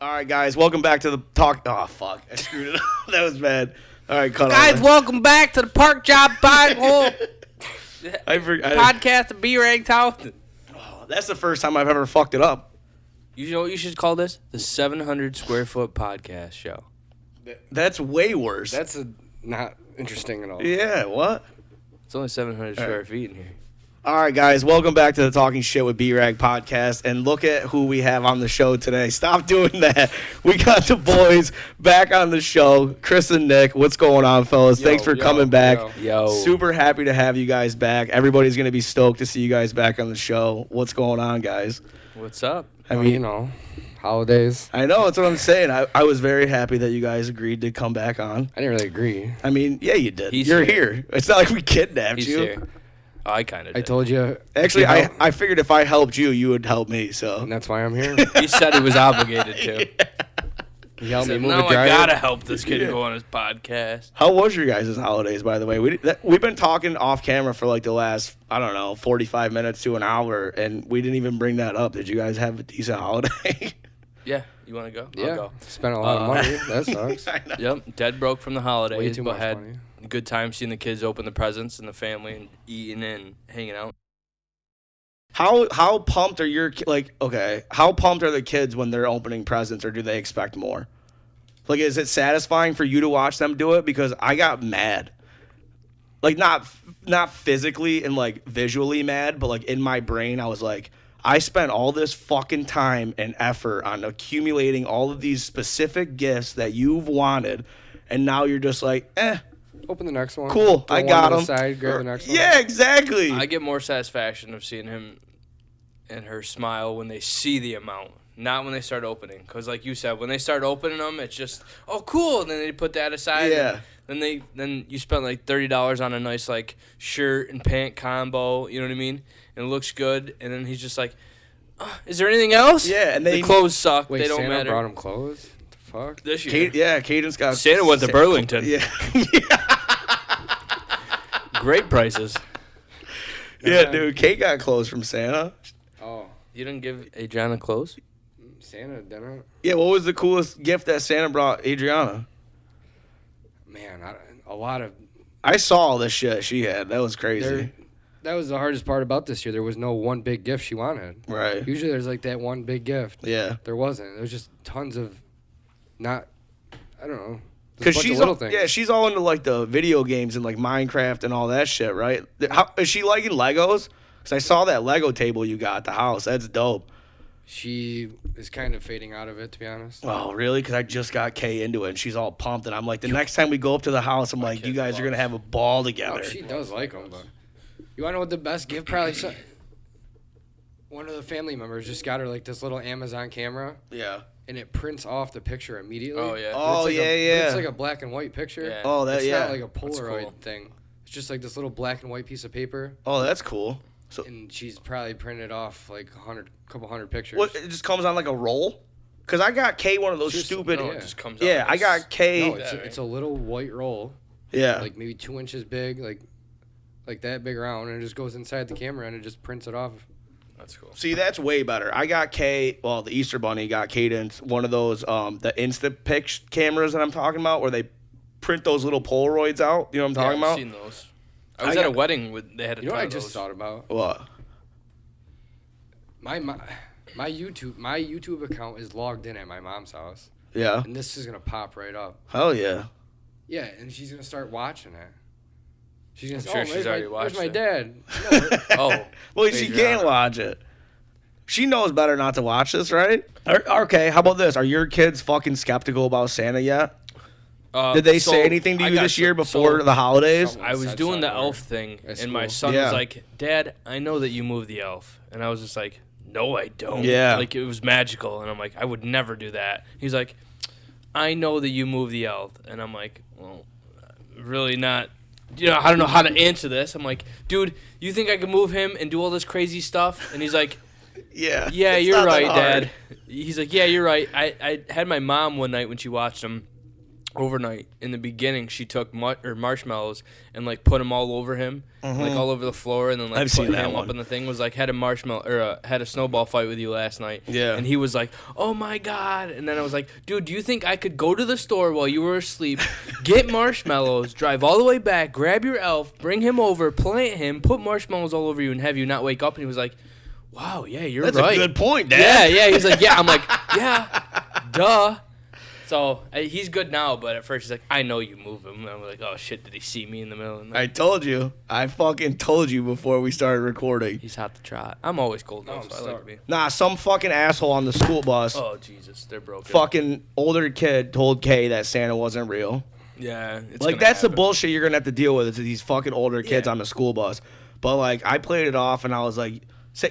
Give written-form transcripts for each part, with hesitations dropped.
All right, guys, welcome back to the talk. Oh, fuck. I screwed it up. That was bad. All right, cut Guys, welcome back to the Park Job Podcast of B-Rag Town. Oh, that's the first time I've ever fucked it up. You know what you should call this? The 700 Square Foot Podcast Show. That's way worse. That's not interesting at all. Yeah, what? It's only 700 square feet in here. All right, guys, welcome back to the Talking Shit with B-Rag podcast. And look at who we have on the show today. Stop doing that. We got the boys back on the show. Chris and Nick, what's going on, fellas? Thanks for coming back. Yo. Super happy to have you guys back. Everybody's going to be stoked to see you guys back on the show. What's going on, guys? What's up? I mean, you know, holidays. I know, that's what I'm saying. I was very happy that you guys agreed to come back on. I didn't really agree. I mean, yeah, you did. He's You're here. here. It's not like we kidnapped He's you. here. Oh, I kind of did. I told you. Actually, I figured if I helped you, you would help me. So And that's why I'm here. He said he was obligated to. You helped me Said, move no, a dryer. I gotta help this kid go on his podcast. How was your guys' holidays, by the way? We've been talking off camera for like the last, 45 minutes to an hour, and we didn't even bring that up. Did you guys have a decent holiday? Yeah, you want to go? I'll Yeah, go. spent a lot of money. That sucks. I know. Yep, dead broke from the holidays, Way too but much had money. a good time seeing the kids open the presents and the family and eating and hanging out. How pumped are your how pumped are the kids when they're opening presents, or do they expect more? Like, is it satisfying for you to watch them do it? Because I got mad. Like, not physically and, like, visually mad, but, like, in my brain, I was like, I spent all this fucking time and effort on accumulating all of these specific gifts that you've wanted, and now you're just like, Open the next one. cool, Throw I one got to the them. Side, grab the next one. Yeah, exactly. I get more satisfaction of seeing him and her smile when they see the amount, not when they start opening. Because, like you said, when they start opening them, it's just, oh, cool. And then they put that aside. Yeah. And then you spent like $30 on a nice like shirt and pant combo. You know what I mean? And it looks good. And then he's just like, oh, is there anything else? Yeah, and the clothes suck. Wait, they don't Santa matter. brought him clothes? What the fuck? This year. Caden's got Santa went to Burlington. Yeah. Great prices. Yeah, dude, Kate got clothes from Santa. Oh, You didn't give Adriana clothes? Santa dinner? Yeah, what was the coolest gift that Santa brought Adriana? Man, a lot of... I saw all this shit she had. That was crazy. That was the hardest part about this year. There was no one big gift she wanted. Right. Usually there's like that one big gift. Yeah. There wasn't. There was just tons of not... I don't know. Because she's little things. Yeah, she's all into like the video games and like Minecraft and all that shit, right? How, is she liking Legos? Because I saw that Lego table you got at the house. That's dope. She is kind of fading out of it, to be honest. Oh, really? Because I just got Kay into it, and she's all pumped. And I'm like, the next time we go up to the house, I'm like, you guys are going to have a ball together. Oh, she does like them, but you want to know what the best gift probably? One of the family members just got her like this little Amazon camera, Yeah. and it prints off the picture immediately. Oh, yeah. Oh, It's like yeah. It's like a black and white picture. Yeah. Oh, that, It's yeah. not like a That's Polaroid cool. thing. It's just like this little black and white piece of paper, Oh, that's cool. So, and she's probably printed off like couple hundred pictures. what, it just comes on like a roll? Because I got Kay one of those Just- stupid. No, Yeah. it just comes out. Yeah, like I got this. Kay. No, it's a little white roll, Yeah. like maybe 2 inches big, like that big around, and it just goes inside the camera and it just prints it off. That's cool. See, that's way better. I got Kay, well, the Easter Bunny got Cadence one of those, the Instapix cameras that I'm talking about, where they print those little Polaroids out. You know what I'm talking I've about? seen those. I was I at a got- wedding with they had a You know ton what I of just those. thought about? What? My YouTube account is logged in at my mom's house, Yeah. and this is gonna pop right up. Hell yeah. Yeah, and she's gonna start watching it. She's gonna I'm say, sure "Oh, she's where's already my, where's watched my it." dad?" No, Oh, Well, she Adriana. can't watch it. She knows better not to watch this, right? Okay, how about this? Are your kids fucking skeptical about Santa yet? Did they so say anything to I you got this year some- before so the holidays? Someone I was said doing the somewhere elf thing, at and my school. son Yeah. was like, "Dad, I know that you moved the elf," and I was just like, "No, I don't." Yeah. Like it was magical, and I'm like, "I would never do that." He's like, "I know that you moved the elf," and I'm like, "Well, really not." You know, I don't know how to answer this. I'm like, "Dude, you think I can move him and do all this crazy stuff?" And he's like, Yeah. "Yeah, it's you're not that right, hard. Dad." He's like, "Yeah, you're right." I had my mom one night when she watched him. overnight. In the beginning, she took marshmallows and like put them all over him, like all over the floor, and then like I've put seen that him one. up in the thing. Was like had a snowball fight with you last night. Yeah. And he was like, "Oh my god!" And then I was like, "Dude, do you think I could go to the store while you were asleep, get marshmallows, drive all the way back, grab your elf, bring him over, plant him, put marshmallows all over you, and have you not wake up?" And he was like, "Wow, yeah, you're That's right." a good point, Dad. Yeah. He's like, "Yeah." I'm like, "Yeah, duh." So he's good now, but at first he's like, "I know you move him." And I'm like, "Oh shit, did he see me in the middle of the night?" I told you. I fucking told you before we started recording. He's hot to trot. I'm always cold though, I'm so I like to be. Nah, some fucking asshole on the school bus, Oh Jesus, they're broken. fucking older kid told Kay that Santa wasn't real. Yeah, it's Like, gonna that's the happen. bullshit you're gonna have to deal with. Is these fucking older kids Yeah. on the school bus. But like, I played it off, and I was like,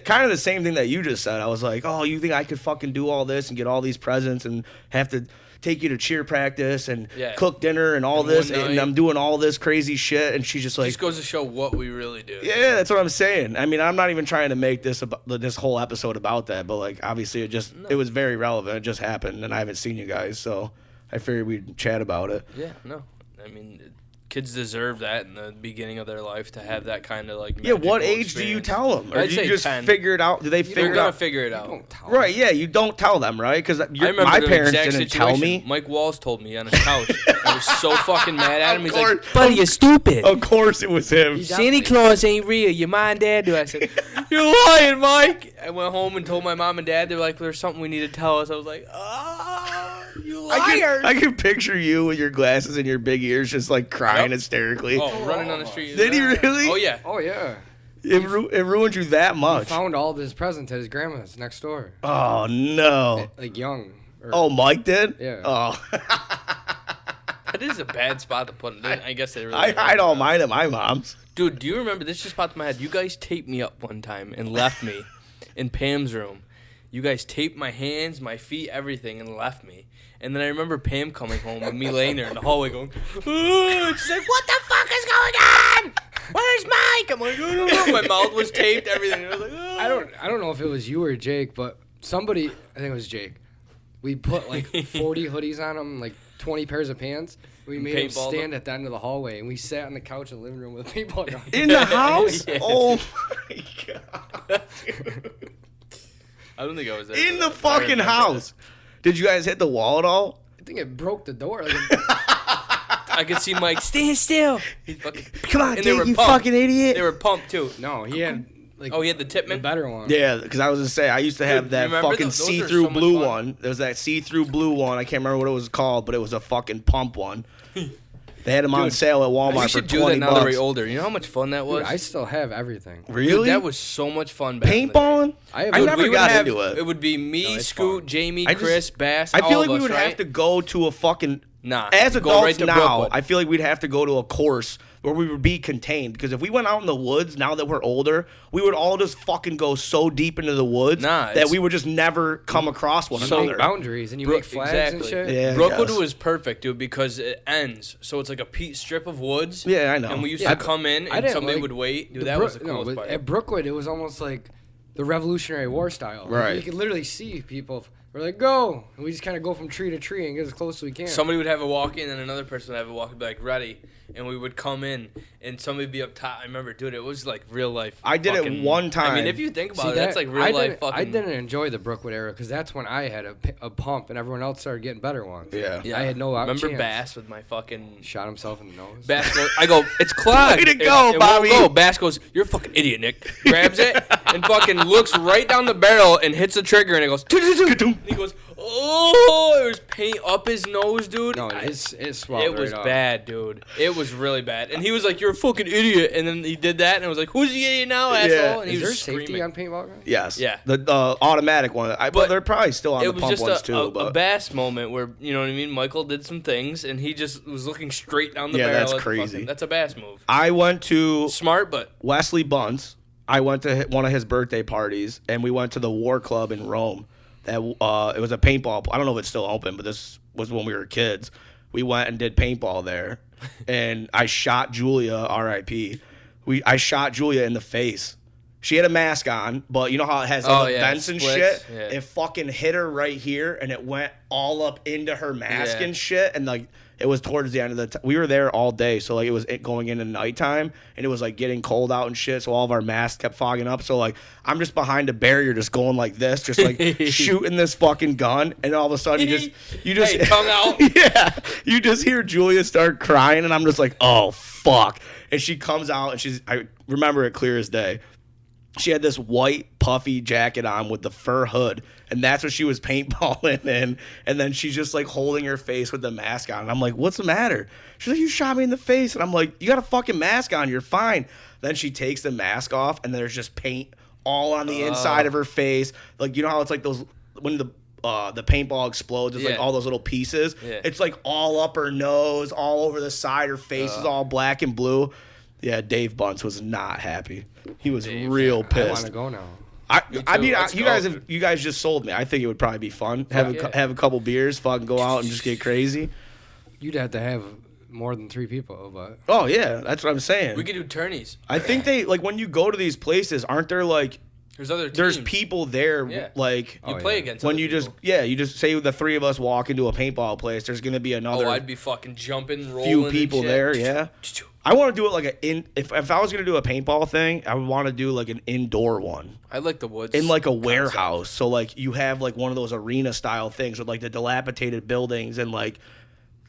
kind of the same thing that you just said. I was like, oh, you think I could fucking do all this and get all these presents and have to take you to cheer practice and Yeah. cook dinner and all And this, one and night- I'm doing all this crazy shit, and she's just like, Just goes to show what we really do. yeah, that's what I'm saying. I mean, I'm not even trying to make this whole episode about that, but like, obviously, it was very relevant. It just happened, and I haven't seen you guys, so I figured we'd chat about it. Yeah, no. I mean, kids deserve that in the beginning of their life to have that kind of like. Yeah, what magical age do you experience. tell them, or I'd do you say just 10. figure it out? Do they They're figure it gonna out? figure it out. Don't tell Right? Yeah, you don't tell them, right? Because I remember my the parents exact didn't situation. tell me. Mike Walls told me on his couch. I was so fucking mad at him. He's like, course. "Buddy, you're stupid. Of course, it was him. He's Santa Claus ain't real. Your mom and dad do." I said, "You're lying, Mike." I went home and told my mom and dad. They were like, "There's something we need to tell us." I was like, "Oh, you liars!" I can picture you with your glasses and your big ears, just like crying Yep. hysterically. Oh, running on the street. Did he really? Oh yeah. Oh yeah. It ruined you that He much. found all of his presents at his grandma's next door. Oh no. Like young. Or, Oh, Mike did? Yeah. Oh. That is a bad spot to put in. I guess they really. I hide all mine at my mom's. Dude, do you remember? This just popped in my head. You guys taped me up one time and left me in Pam's room. You guys taped my hands, my feet, everything, and left me. And then I remember Pam coming home with me laying there in the hallway going, "Ooh," she's like, "What the fuck is going on? Where's Mike?" I'm like, "I don't know." My mouth was taped, everything. I was like, "Oh." I don't know if it was you or Jake, but somebody, I think it was Jake. We put like 40 hoodies on him, like 20 pairs of pants. We made him paintballed stand them? at the end of the hallway, and we sat on the couch in the living room with a paintball gun. In the house? Yes. Oh my god. I don't think I was there. In for the that. I fucking remember house. Did you guys hit the wall at all? I think it broke the door. Like, that. I could see Mike, "Stand still." He's fucking, Come on, and they Jake, were you pumped. fucking idiot. They were pumped too. no, he had like Oh, he had the the Tipman? better one. Yeah, because I was gonna say I used to have Dude, that remember fucking those are see-through so much blue fun. one. There was that see-through blue one. I can't remember what it was called, but it was a fucking pump one. They had them on sale at We Walmart for should do 20 that now that bucks. we're older. You know how much fun that was? Dude, I still have everything. Really? Dude, that was so much fun back in the day. paintballing. I have I Dude, never we would got have, into it. It would be me, No, it's Scoot, fun. Jamie, I just- Chris, Bass. I feel all like of we us, would right? have to go to a fucking. Nah. As go adults right to now, Brookwood. I feel like we'd have to go to a course where we would be contained. Because if we went out in the woods, now that we're older, we would all just fucking go so deep into the woods Nah, that it's- we would just never come across one You another. make boundaries and you Brook- make flags exactly. and shit. Yeah, I Brookwood guess. was perfect, dude, because it ends. So it's like a strip of woods. Yeah, I know. And we used Yeah, to come in I and didn't somebody like would wait. Dude, The that was the no, coolest but part. at Brookwood, it was almost like the Revolutionary War style. Right. You could literally see people. We're like, go. And we just kind of go from tree to tree and get as close as we can. Somebody would have a walk in and another person would have a walk in, be like, "Ready." And we would come in and somebody would be up top. I remember, dude, it was like real life. I did it fucking- one I time. mean, if you think about See, it, that's like real I life didn't, fucking. I didn't enjoy the Brookwood era because that's when I had a pump and everyone else started getting better ones. Yeah. Yeah. I had no Remember chance. Bass with my fucking. Shot himself in the nose. Bass goes, I go, "It's clogged." Way to It- go, it won't Bobby. go. Bass goes, "You're a fucking idiot, Nick." Grabs it and fucking looks right down the barrel and hits the trigger and it goes, and he goes, "Oh!" It was paint up his nose, dude. No, it swelled It was right off. bad, dude. It was really bad. And he was like, "You're a fucking idiot." And then he did that and I was like, "Who's the idiot now, asshole?" And he Is there was safety screaming. on paintball guns? Yes. Yeah. The automatic one. But But they're probably still on It the was pump just ones a, too. a but Bass moment where, you know what I mean? Michael did some things and he just was looking straight down the Yeah, barrel. that's at the crazy. fucking- that's a Bass move. I went to Smart, but Wesley Bunce. I went to one of his birthday parties, and we went to the War Club in Rome. That it was a paintball. I don't know if it's still open, but this was when we were kids. We went and did paintball there, and I shot Julia. R.I.P. I shot Julia in the face. She had a mask on, but you know how it has all Oh, the yeah, vents and splits, shit. yeah. It fucking hit her right here, and it went all up into her mask Yeah. and shit, and like it was towards the end of the we were there all day, so like it was going into nighttime, and it was like getting cold out and shit, so all of our masks kept fogging up. So like I'm just behind a barrier just going like this, just like shooting this fucking gun, and all of a sudden you just Hey, tongue out. yeah, you just hear Julia start crying, and I'm just like, oh fuck. And she comes out, and I remember it clear as day. She had this white puffy jacket on with the fur hood, and that's what she was paintballing in. And then she's just like holding her face with the mask on. And I'm like, what's the matter? She's like, you shot me in the face. And I'm like, you got a fucking mask on. You're fine. Then she takes the mask off, and there's just paint all on the inside of her face. Like, you know how it's like those when the paintball explodes, it's like all those little pieces. Yeah. It's like all up her nose, all over the side. Her face is all black and blue. Yeah, Dave Bunce was not happy. He was real pissed. I want to go now. I mean, you guys just sold me. I think it would probably be fun. Have a couple beers, fucking go out and just get crazy. You'd have to have more than 3 people, but oh yeah, that's what I'm saying. We could do tourneys. I think they like when you go to these places, aren't there like there's people there like you play against when you people. You just say the 3 of us walk into a paintball place. There's gonna be another. Oh, I'd be fucking jumping, rolling. Few people there, yeah. I want to do it like if I was gonna do a paintball thing, I would want to do like an indoor one. I like the woods in like a warehouse. So like you have like one of those arena style things with like the dilapidated buildings and like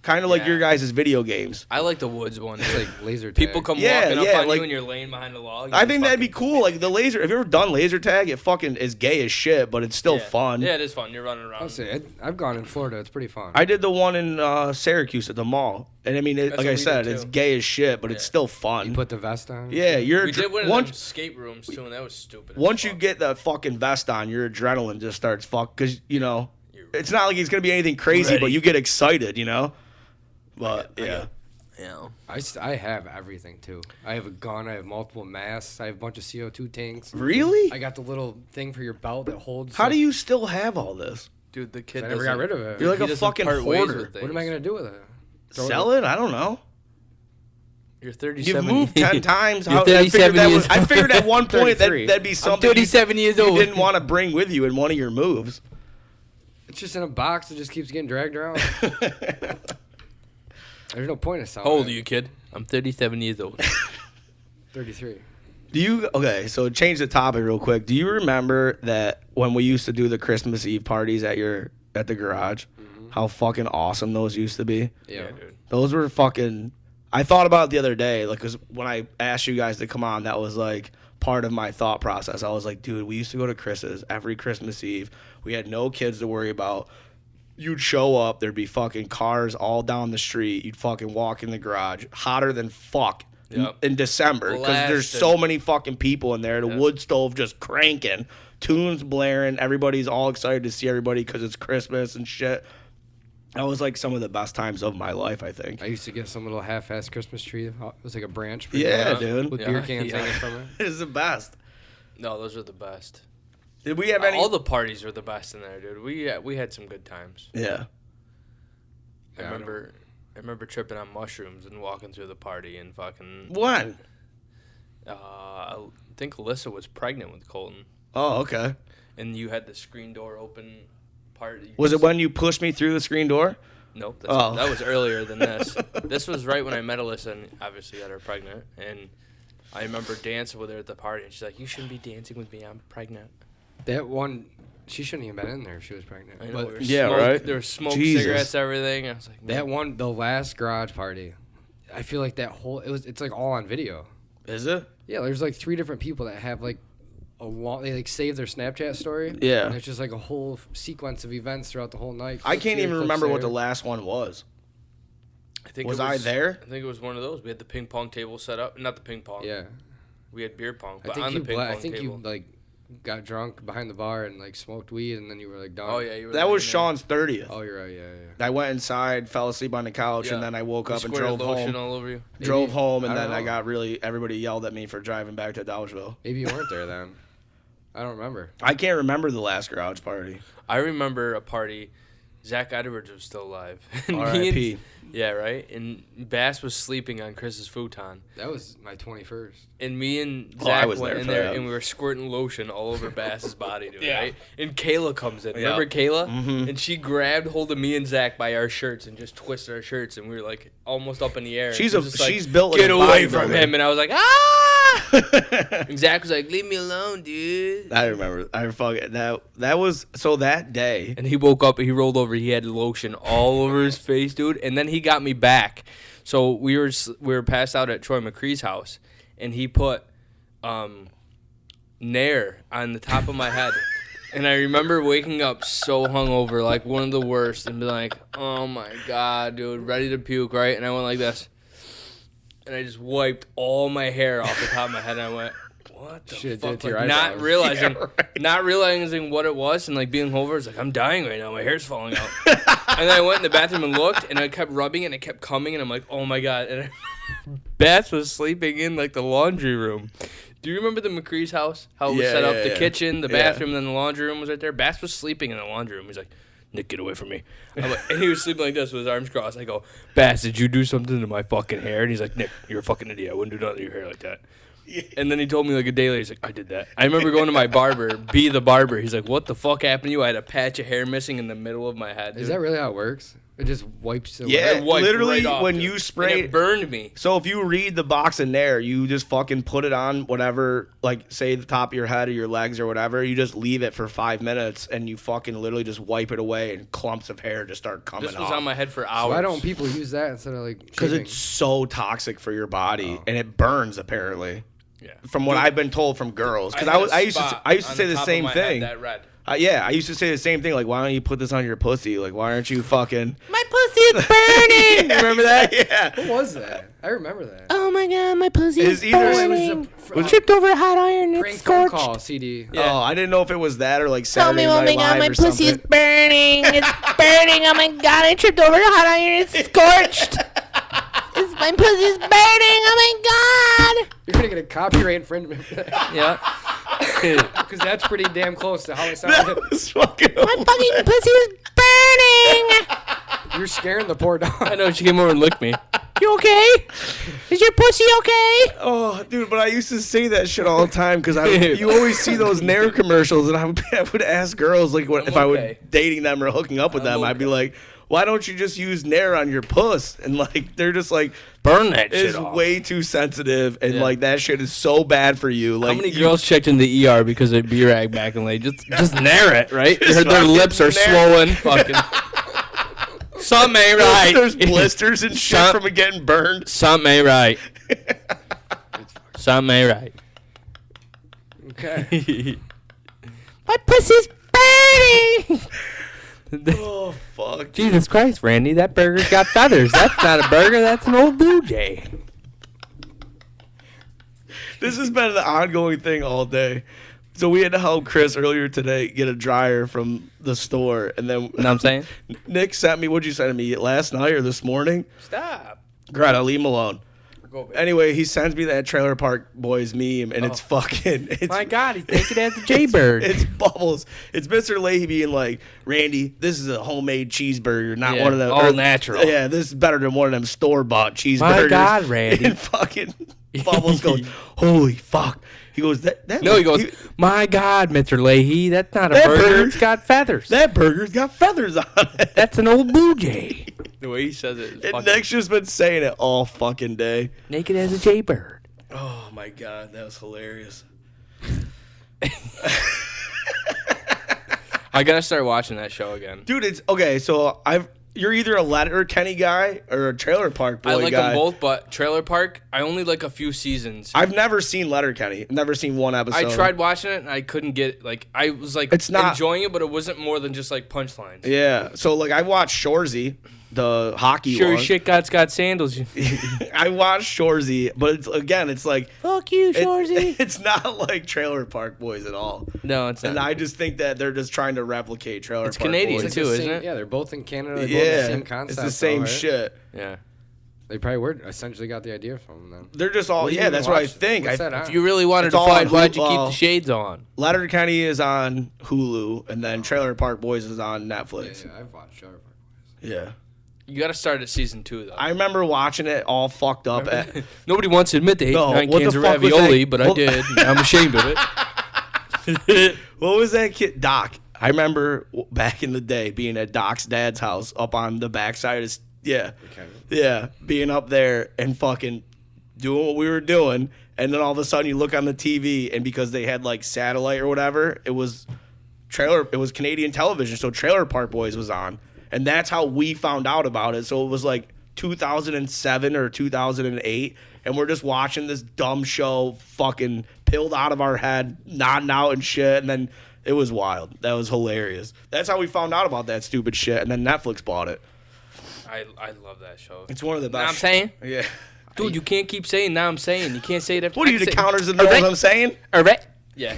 kind of like your guys' video games. I like the woods one. It's like laser tag. People come walking up on you and you're laying behind a log. I think that'd be cool. Like the laser. Have you ever done laser tag? It fucking is gay as shit, but it's still fun. Yeah, it is fun. You're running around. I'll say I've gone in Florida. It's pretty fun. I did the one in Syracuse at the mall, and I mean, like I said, it's gay as shit, but it's still fun. You put the vest on. Yeah, we did one of them escape rooms too, and that was stupid. Once you get the fucking vest on, your adrenaline just starts because it's not like it's gonna be anything crazy, but you get excited, But yeah. I have everything too. I have a gun. I have multiple masks. I have a bunch of CO2 tanks. Really? I got the little thing for your belt that holds. How do you still have all this? Dude, the kid I never got rid of it. You're like a fucking hoarder. What am I gonna do with it? Sell it? I don't know. You're 37. You've moved 10 times. You're 37 years. I figured at one point that'd be something. I'm 37 years old. You didn't want to bring with you in one of your moves. It's just in a box that just keeps getting dragged around. There's no point in selling. How old are you, kid? I'm 37 years old. 33. So change the topic real quick. Do you remember that when we used to do the Christmas Eve parties at the garage, how fucking awesome those used to be? Yeah, dude. Those were fucking. I thought about it the other day, like, because when I asked you guys to come on, that was like part of my thought process. I was like, dude, we used to go to Chris's every Christmas Eve. We had no kids to worry about. You'd show up, there'd be fucking cars all down the street. You'd fucking walk in the garage, hotter than fuck in December because there's so many fucking people in there. The wood stove just cranking, tunes blaring. Everybody's all excited to see everybody because it's Christmas and shit. That was like some of the best times of my life, I think. I used to get some little half-assed Christmas tree. It was like a branch. Dude. With beer cans hanging from it. It's the best. No, those were the best. Did we have any? All the parties were the best in there, dude. We had some good times. Yeah. I remember tripping on mushrooms and walking through the party and fucking. When? I think Alyssa was pregnant with Colton. Oh, okay. And you had the screen door open part. Was it when you pushed me through the screen door? Nope. That was earlier than this. This was right when I met Alyssa and obviously got her pregnant. And I remember dancing with her at the party and she's like, "You shouldn't be dancing with me. I'm pregnant." That one, she shouldn't even been in there if she was pregnant. I know, right? There was smoke, cigarettes, everything. I was like, that one, the last garage party, I feel like that whole, it's like all on video. Is it? Yeah, there's like 3 different people that have like they like save their Snapchat story. Yeah. And it's just like a whole sequence of events throughout the whole night. I can't even remember what the last one was. I there? I think it was one of those. We had the ping pong table set up. Not the ping pong. Yeah. We had beer pong, but I think on the ping pong table. I think you like got drunk behind the bar and like smoked weed and then you were like done. Oh yeah, you were. That was Sean's 30th. Oh, you're right. Yeah. I went inside, fell asleep on the couch, and then I woke up and drove home. All over you. Drove home, and then I got everybody yelled at me for driving back to Dodgeville. Maybe you weren't there then. I don't remember. I can't remember the last garage party. I remember a party Zach Edwards was still alive. And me R.I.P. and- Yeah, right? And Bass was sleeping on Chris's futon. That was my 21st. And me and Oh, I Zach was went there in for there, that. and we were squirting lotion all over Bass's body, dude, Yeah. right? And Kayla comes in. Yeah. Remember Kayla? Mhm. And she grabbed hold of me and Zach by our shirts and just twisted our shirts, and we were, like, almost up in the air. She's She was just like, she's built like get a away from bodybuilder. him. And I was like, ah! And Zach was like, leave me alone, dude. I remember. I fucking that was so that day. And he woke up, he rolled over, he had lotion all over his face, dude. And then he got me back. So we were passed out at Troy McCree's house, and he put Nair on the top of my head. And I remember waking up so hungover, like one of the worst, and be like, oh my God, dude, ready to puke, right? And I went like this. And I just wiped all my hair off the top of my head, and I went, what the Should've did fuck? it to your Like, not eyebrows. realizing, Yeah, right. not realizing what it was, and like being hungover, it's like, I'm dying right now. My hair's falling out. And then I went in the bathroom and looked, and I kept rubbing it, and it kept coming, and I'm like, oh my God. And Beth was sleeping in like the laundry room. Do you remember the McCree's house? How it was Yeah, set up? yeah, The yeah. kitchen, the Yeah. bathroom, and then the laundry room was right there. Bass was sleeping in the laundry room. He's like, Nick, get away from me. I'm like, and he was sleeping like this with his arms crossed. I go, Bass, did you do something to my fucking hair? And he's like, Nick, you're a fucking idiot. I wouldn't do nothing to your hair like that. And then he told me like a day later, he's like, I did that. I remember going to my barber, B the barber. He's like, what the fuck happened to you? I had a patch of hair missing in the middle of my head. Is dude. that really how it works? It just wipes it Yeah. away? It wiped literally, right off, when dude. you And spray- it burned me. So if you read the box in there, you just fucking put it on whatever, like say the top of your head or your legs or whatever. You just leave it for 5 minutes, and you fucking literally just wipe it away, and clumps of hair just start coming This was off. on my head for hours. Why don't people use that instead of like Because shaving? it's so toxic for your body, and it burns apparently. Yeah. From what I've been told from girls, because had a I used to spot I used to on say the top of same my head thing. that red. Yeah, I used to say the same thing. Like, why don't you put this on your pussy? Like, why aren't you fucking? My pussy is burning. Yeah, Remember that? Yeah. What was that? I remember that. Oh my God, my pussy Is is either- burning. was Tripped over a hot iron. It's Prank phone scorched. call CD. Yeah. Oh, I didn't know if it was that or like Tell Saturday me, oh Night my God, Live my or pussy is something. burning. It's burning. Oh my God, I tripped over a hot iron. It's scorched. My pussy is burning. Oh my God. You're gonna get a copyright infringement for that. Yeah. Because that's pretty damn close to how it That sounded. was fucking. My fucking pussy is burning. You're scaring the poor dog. I know, she came over and licked me. You okay? Is your pussy okay? Oh, dude, but I used to say that shit all the time because you always see those Nair commercials, and I would ask girls like what, if I okay. was dating them or hooking up with them, I'd be like, why don't you just use Nair on your puss? And like they're just like, Burn that it's shit off. way too sensitive, and Yeah. like that shit is so bad for you. Like How many girls checked in the ER because of B-Rag back and late? Just nair it, right? Just Their fucking lips are nair swollen. Fucking. Something ain't right. There's blisters and shit Some- from it getting burned. Something ain't right. Something ain't right. Okay. My pussy's burning. Oh fuck. Jesus Christ, Randy, that burger's got feathers. That's not a burger. That's an old blue jay. This has been an ongoing thing all day. So we had to help Chris earlier today get a dryer from the store, and then You know what I'm saying? Nick sent me. What'd you send me last night or this morning? Stop. Greta, leave him alone. Go, baby. Anyway, he sends me that Trailer Park Boys meme, and it's fucking. It's, My God, he's thinking as a jaybird. It's Bubbles. It's Mr. Leahy being like, Randy, this is a homemade cheeseburger, not Yeah, one of them. all natural. Yeah, this is better than one of them store-bought cheeseburgers. God, Randy. And fucking Bubbles goes, holy fuck. He goes, that No, he goes, my God, Mr. Leahy, that's not a That burger. burger- It's got feathers. that burger's got feathers on it. That's an old blue jay. The way he says it is And fucking Nick's just been saying it all fucking day. naked as a jaybird. Oh my god, that was hilarious. I gotta start watching that show again. Dude, it's okay. So you're either a Letterkenny guy or a Trailer Park Boy I like guy. them both, but Trailer Park, I only like a few seasons. I've never seen Letterkenny. Never seen one episode. I tried watching it and I couldn't get I was like It's not- enjoying it, but it wasn't more than just like punchlines. Yeah. So like I watched Shoresy, the hockey Sure one. as shit God's got sandals. I watched Shoresy, but it's like Fuck you, it- Shorzy. it's not like Trailer Park Boys at all. No, it's not. And I just think that they're just trying to replicate Trailer It's Park Canadian, Boys. too, the isn't same, it? Yeah, they're both in Canada. They're both Yeah, the same concept. it's the same though, right? shit. Yeah. They probably were essentially got the idea from them then. They're just all, What do you yeah, even that's what I watch? think. What's that on? If you really wanted It's to all fight, on why'd you Hulu- keep the shades on? Letterkenny is on Hulu, and then Trailer Park Boys is on Netflix. Yeah, I've watched Trailer Park Boys. Yeah. You got to start at season 2, though. I remember watching it all fucked up. Nobody wants to admit they ate No, 9 what cans the of fuck was ravioli, that? but I did. I'm ashamed of it. What was that kid? Doc. I remember back in the day being at Doc's dad's house up on the backside of, yeah, being up there and fucking doing what we were doing. And then all of a sudden you look on the TV, and because they had like satellite or whatever, it was Canadian television. So Trailer Park Boys was on. And that's how we found out about it. So it was like 2007 or 2008. And we're just watching this dumb show fucking pilled out of our head, nodding out and shit. And then it was wild. That was hilarious. That's how we found out about that stupid shit. And then Netflix bought it. I love that show. It's one of the best. Now I'm saying? Yeah. Dude, you can't keep saying now I'm saying. You can't say it after What are you, the counters and know what I'm saying? Alright. Yeah.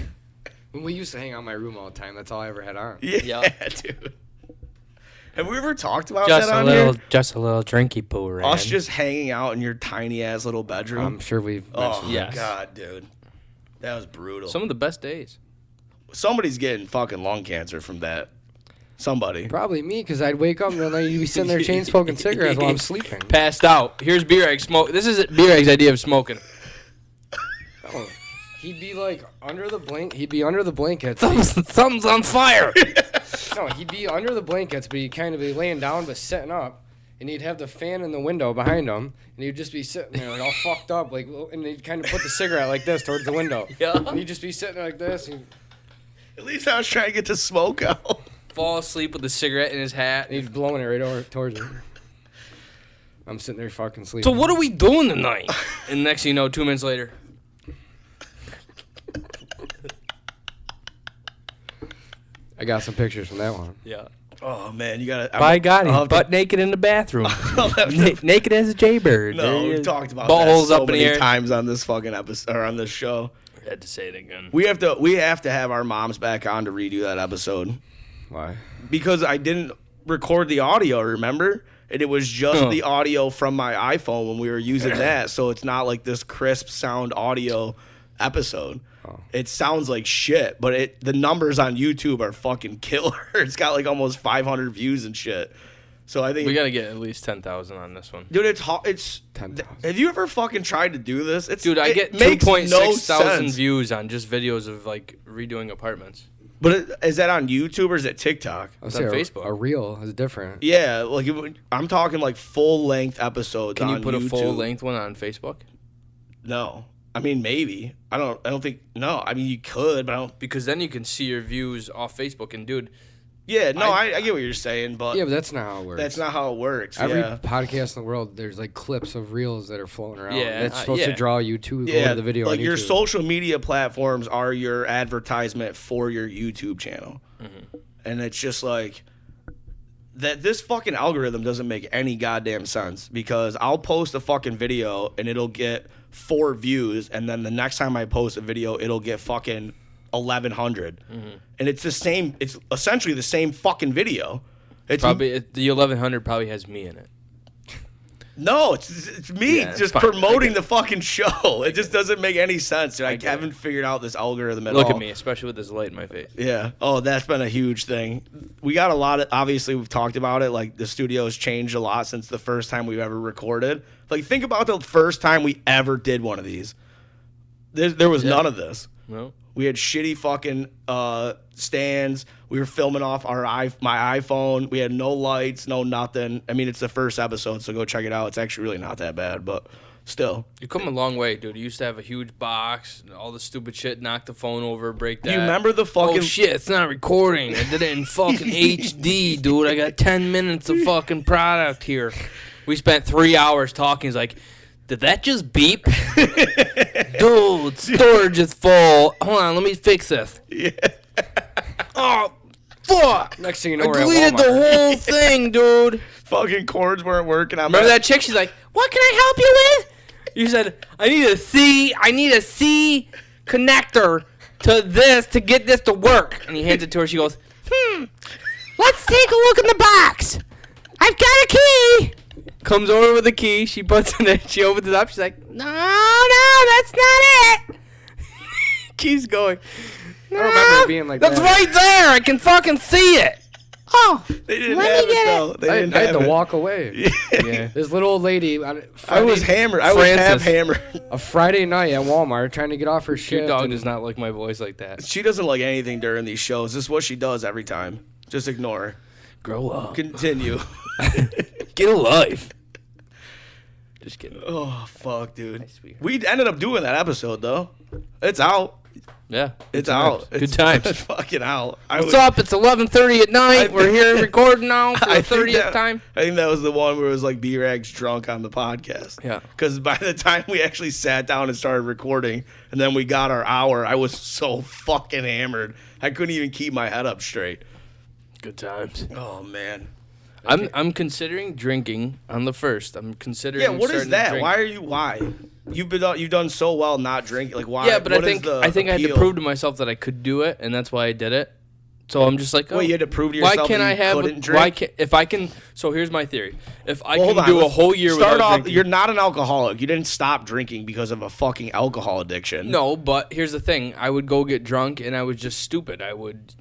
When we used to hang out in my room all the time, that's all I ever had on. Yeah, dude. Have we ever talked about that on here? Just a little drinky poo, right? Us just hanging out in your tiny ass little bedroom. I'm sure we've Oh mentioned my Yes. god, dude. That was brutal. Some of the best days. Somebody's getting fucking lung cancer from that. Somebody. Probably me, because I'd wake up and then you'd be sitting there chain smoking cigarettes while I'm sleeping. Passed out. Here's Beer Egg smoke. This is Beer Egg's idea of smoking. Oh, he'd be like under the He'd be under the blankets. Something's on fire. No, he'd be under the blankets, but he'd kind of be laying down but sitting up, and he'd have the fan in the window behind him, and he'd just be sitting there like all fucked up, like, and he'd kind of put the cigarette like this towards the window. Yeah. And he'd just be sitting there like this. And At least I was trying to get the smoke out. Fall asleep with a cigarette in his hat. he's blowing it right over towards me. I'm sitting there fucking sleeping. So what are we doing tonight? And next thing you know, 2 minutes later. I got some pictures from that one. Yeah. Oh man, you gotta. By God, I'll he's have to- butt naked in the bathroom. Naked as a jaybird. No, we've talked about Buttholes that so up in the many air. times on this fucking episode or on this show. I had to say it again. We have to have our moms back on to redo that episode Why? because I didn't record the audio. Remember? And it was just the audio from my iPhone when we were using that, so it's not like this crisp sound audio episode. Oh. It sounds like shit, but the numbers on YouTube are fucking killer. It's got like almost 500 views and shit. So I think We got to get at least 10,000 on this one. dude, it's 10,000. Have you ever fucking tried to do this? Dude, I get makes 2.6 no thousand sense. views on just videos of like redoing apartments. But is that on YouTube or is it TikTok? I would on say Facebook. A reel is different. Yeah, like I'm talking like full length episodes. Can you on put a YouTube. full length one on Facebook? No, I mean maybe. I don't think. No, I mean you could, but I don't. Because then you can see your views off Facebook. And dude, Yeah, no, I get what you're saying, but Yeah, but that's not how it works. that's not how it works. Every yeah. podcast in the world, there's like clips of reels that are floating around. Yeah, That's supposed to yeah. draw you to go Yeah, to the video like on your YouTube. social media platforms are your advertisement for your YouTube channel, and it's just like that. This fucking algorithm doesn't make any goddamn sense because I'll post a fucking video and it'll get 4 views, and then the next time I post a video, it'll get fucking 1,100, and it's the same. It's essentially the same fucking video. It's probably the 1100 probably has me in it. No, it's me Yeah, it's just fine. promoting the fucking show. It just doesn't make any sense. I get it. haven't figured out this algorithm at all. Look at me, especially with this light in my face. Yeah. Oh, that's been a huge thing. We got a lot of, obviously, we've talked about it. Like, the studio's changed a lot since the first time we've ever recorded. Like, think about the first time we ever did one of these. There was none of this. No. We had shitty fucking stands. We were filming off my iPhone. We had no lights, no nothing. I mean, it's the first episode, so go check it out. It's actually really not that bad, but still. You come a long way, dude. You used to have a huge box, and all the stupid shit, knock the phone over, break that. Do you remember the fucking... Oh shit, it's not recording. I did it in fucking HD, dude. I got 10 minutes of fucking product here. We spent 3 hours talking. He's like, did that just beep? Dude, storage is full. Hold on, let me fix this. Yeah. Oh, fuck. Next thing you know, I we're at deleted Walmart. the whole thing, dude. Fucking cords weren't working. Remember that chick? She's like, what can I help you with? You said, I need a C connector to this to get this to work. And he hands it to her. She goes, let's take a look in the box. I've got a key. Comes over with the key. She puts it in. She opens it up. She's like, no, that's not it. Keeps going. I don't remember it being like That's that. right there. I can fucking see it. Oh, They didn't let have me it get though. it. They I didn't had have to it. walk away. Yeah. This little old lady. I was hammered. I was half Francis. hammered. A Friday night at Walmart trying to get off her Your shift. dog and- does not like my voice like that. She doesn't like anything during these shows. This is what she does every time. Just ignore her. Grow up. Continue. Get a life. Just kidding. Oh fuck, dude. Nice sweetheart. We ended up doing that episode though. It's out. Yeah. It's out. Good It's times. It's fucking out. What's up? It's 11:30 at night. We're here recording now for the I think 30th time. I think that was the one where it was like B-Rag's drunk on the podcast. Yeah. Because by the time we actually sat down and started recording, and then we got our hour, I was so fucking hammered. I couldn't even keep my head up straight. Good times. Oh man. I'm considering drinking on the 1st. I'm considering. Yeah. What is starting to that? drink. Why? You've done so well not drinking. Like why? Yeah, but what I is the think I had to appeal? prove to myself that I could do it, and that's why I did it. So I'm just like, oh, Wait, you had to prove to why yourself can't that I you have? couldn't drink? Why can't if I can? So here's my theory: if I Well, hold can on, do a let's whole year start without off. drinking, You're not an alcoholic. You didn't stop drinking because of a fucking alcohol addiction. no. But here's the thing: I would go get drunk, and I was just stupid. I would,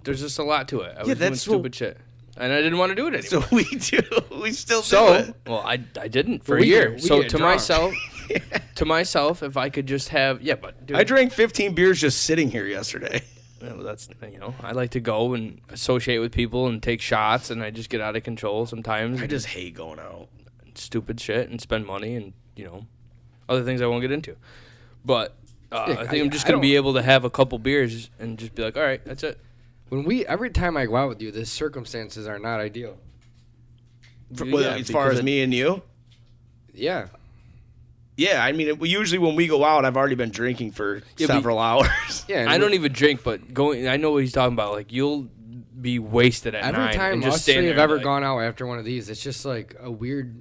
there's just a lot to it. I was doing that's what- stupid shit, and I didn't want to do it anymore. So we do. We still do So, it. well, I didn't for Well, a we year. get- we So get to drunk. myself, if I could just have, but dude, I drank 15 beers just sitting here yesterday. well, that's I like to go and associate with people and take shots, and I just get out of control sometimes. I just hate going out. Stupid shit and spend money and other things I won't get into. But I think I'm just gonna be able to have a couple beers and just be like, all right, that's it. Every time I go out with you, the circumstances are not ideal. As far as me and you? Yeah. Yeah, I mean, usually when we go out, I've already been drinking for Yeah, several hours. Yeah. I don't even drink, but I know what he's talking about. Like you'll be wasted at Every 9 time and just us stand three there have ever like, gone out after one of these, it's just like a weird,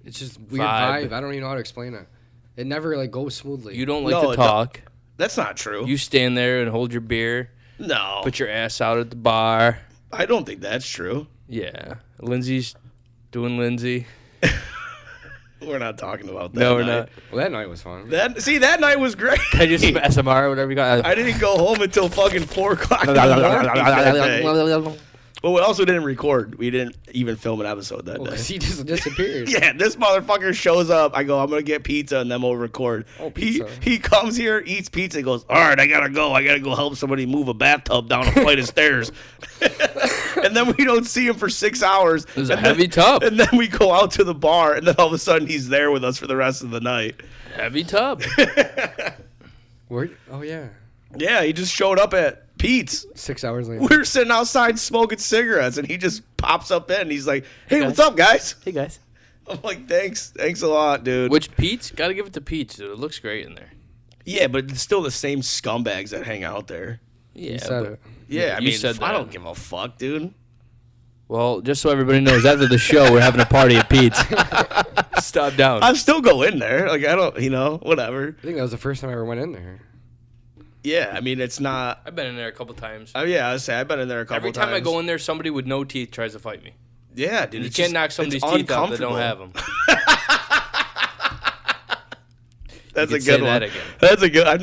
it's just weird Vibe. vibe. I don't even know how to explain it. It never like goes smoothly. You don't like No, to talk. That's not true. You stand there and hold your beer, No, put your ass out at the bar. I don't think that's true. Yeah, Lindsay's doing Lindsay. We're not talking about that. No, we're night. not. Well, that night was fun. That night was great. I just SMR or whatever you got. I didn't go home until fucking 4 o'clock in the morning that day. But we also didn't record. We didn't even film an episode that Well, day. 'cause he just disappeared. Yeah, this motherfucker shows up. I go, I'm gonna get pizza and then we'll record. Oh, pizza. He comes here, eats pizza, and goes, all right, I gotta go. I gotta go help somebody move a bathtub down a flight of stairs. And then we don't see him for 6 hours. It was a And heavy tub. And then we go out to the bar, and then all of a sudden he's there with us for the rest of the night. Heavy tub. Where? Oh yeah. Yeah, he just showed up at Pete's. 6 hours later. We were sitting outside smoking cigarettes, and he just pops up in. He's like, hey, guys. what's up, guys? Hey guys. I'm like, thanks a lot, dude. Which Pete's? Gotta give it to Pete's, dude. It looks great in there. Yeah, but it's still the same scumbags that hang out there. Yeah. You said but- it. Yeah, I You mean, said I that. don't give a fuck, dude. Well, just so everybody knows, after the show, we're having a party at Pete's. Stop down. I still go in there. Like, I don't, whatever. I think that was the first time I ever went in there. Yeah, I mean, it's not. I've been in there a couple times. Yeah, I say I've been in there a couple Every times. time I go in there, somebody with no teeth tries to fight me. Yeah, dude. You it's can't just- knock somebody's it's teeth out that don't uncomfortable. have them. That's You a could good say one. that again. That's a good. I've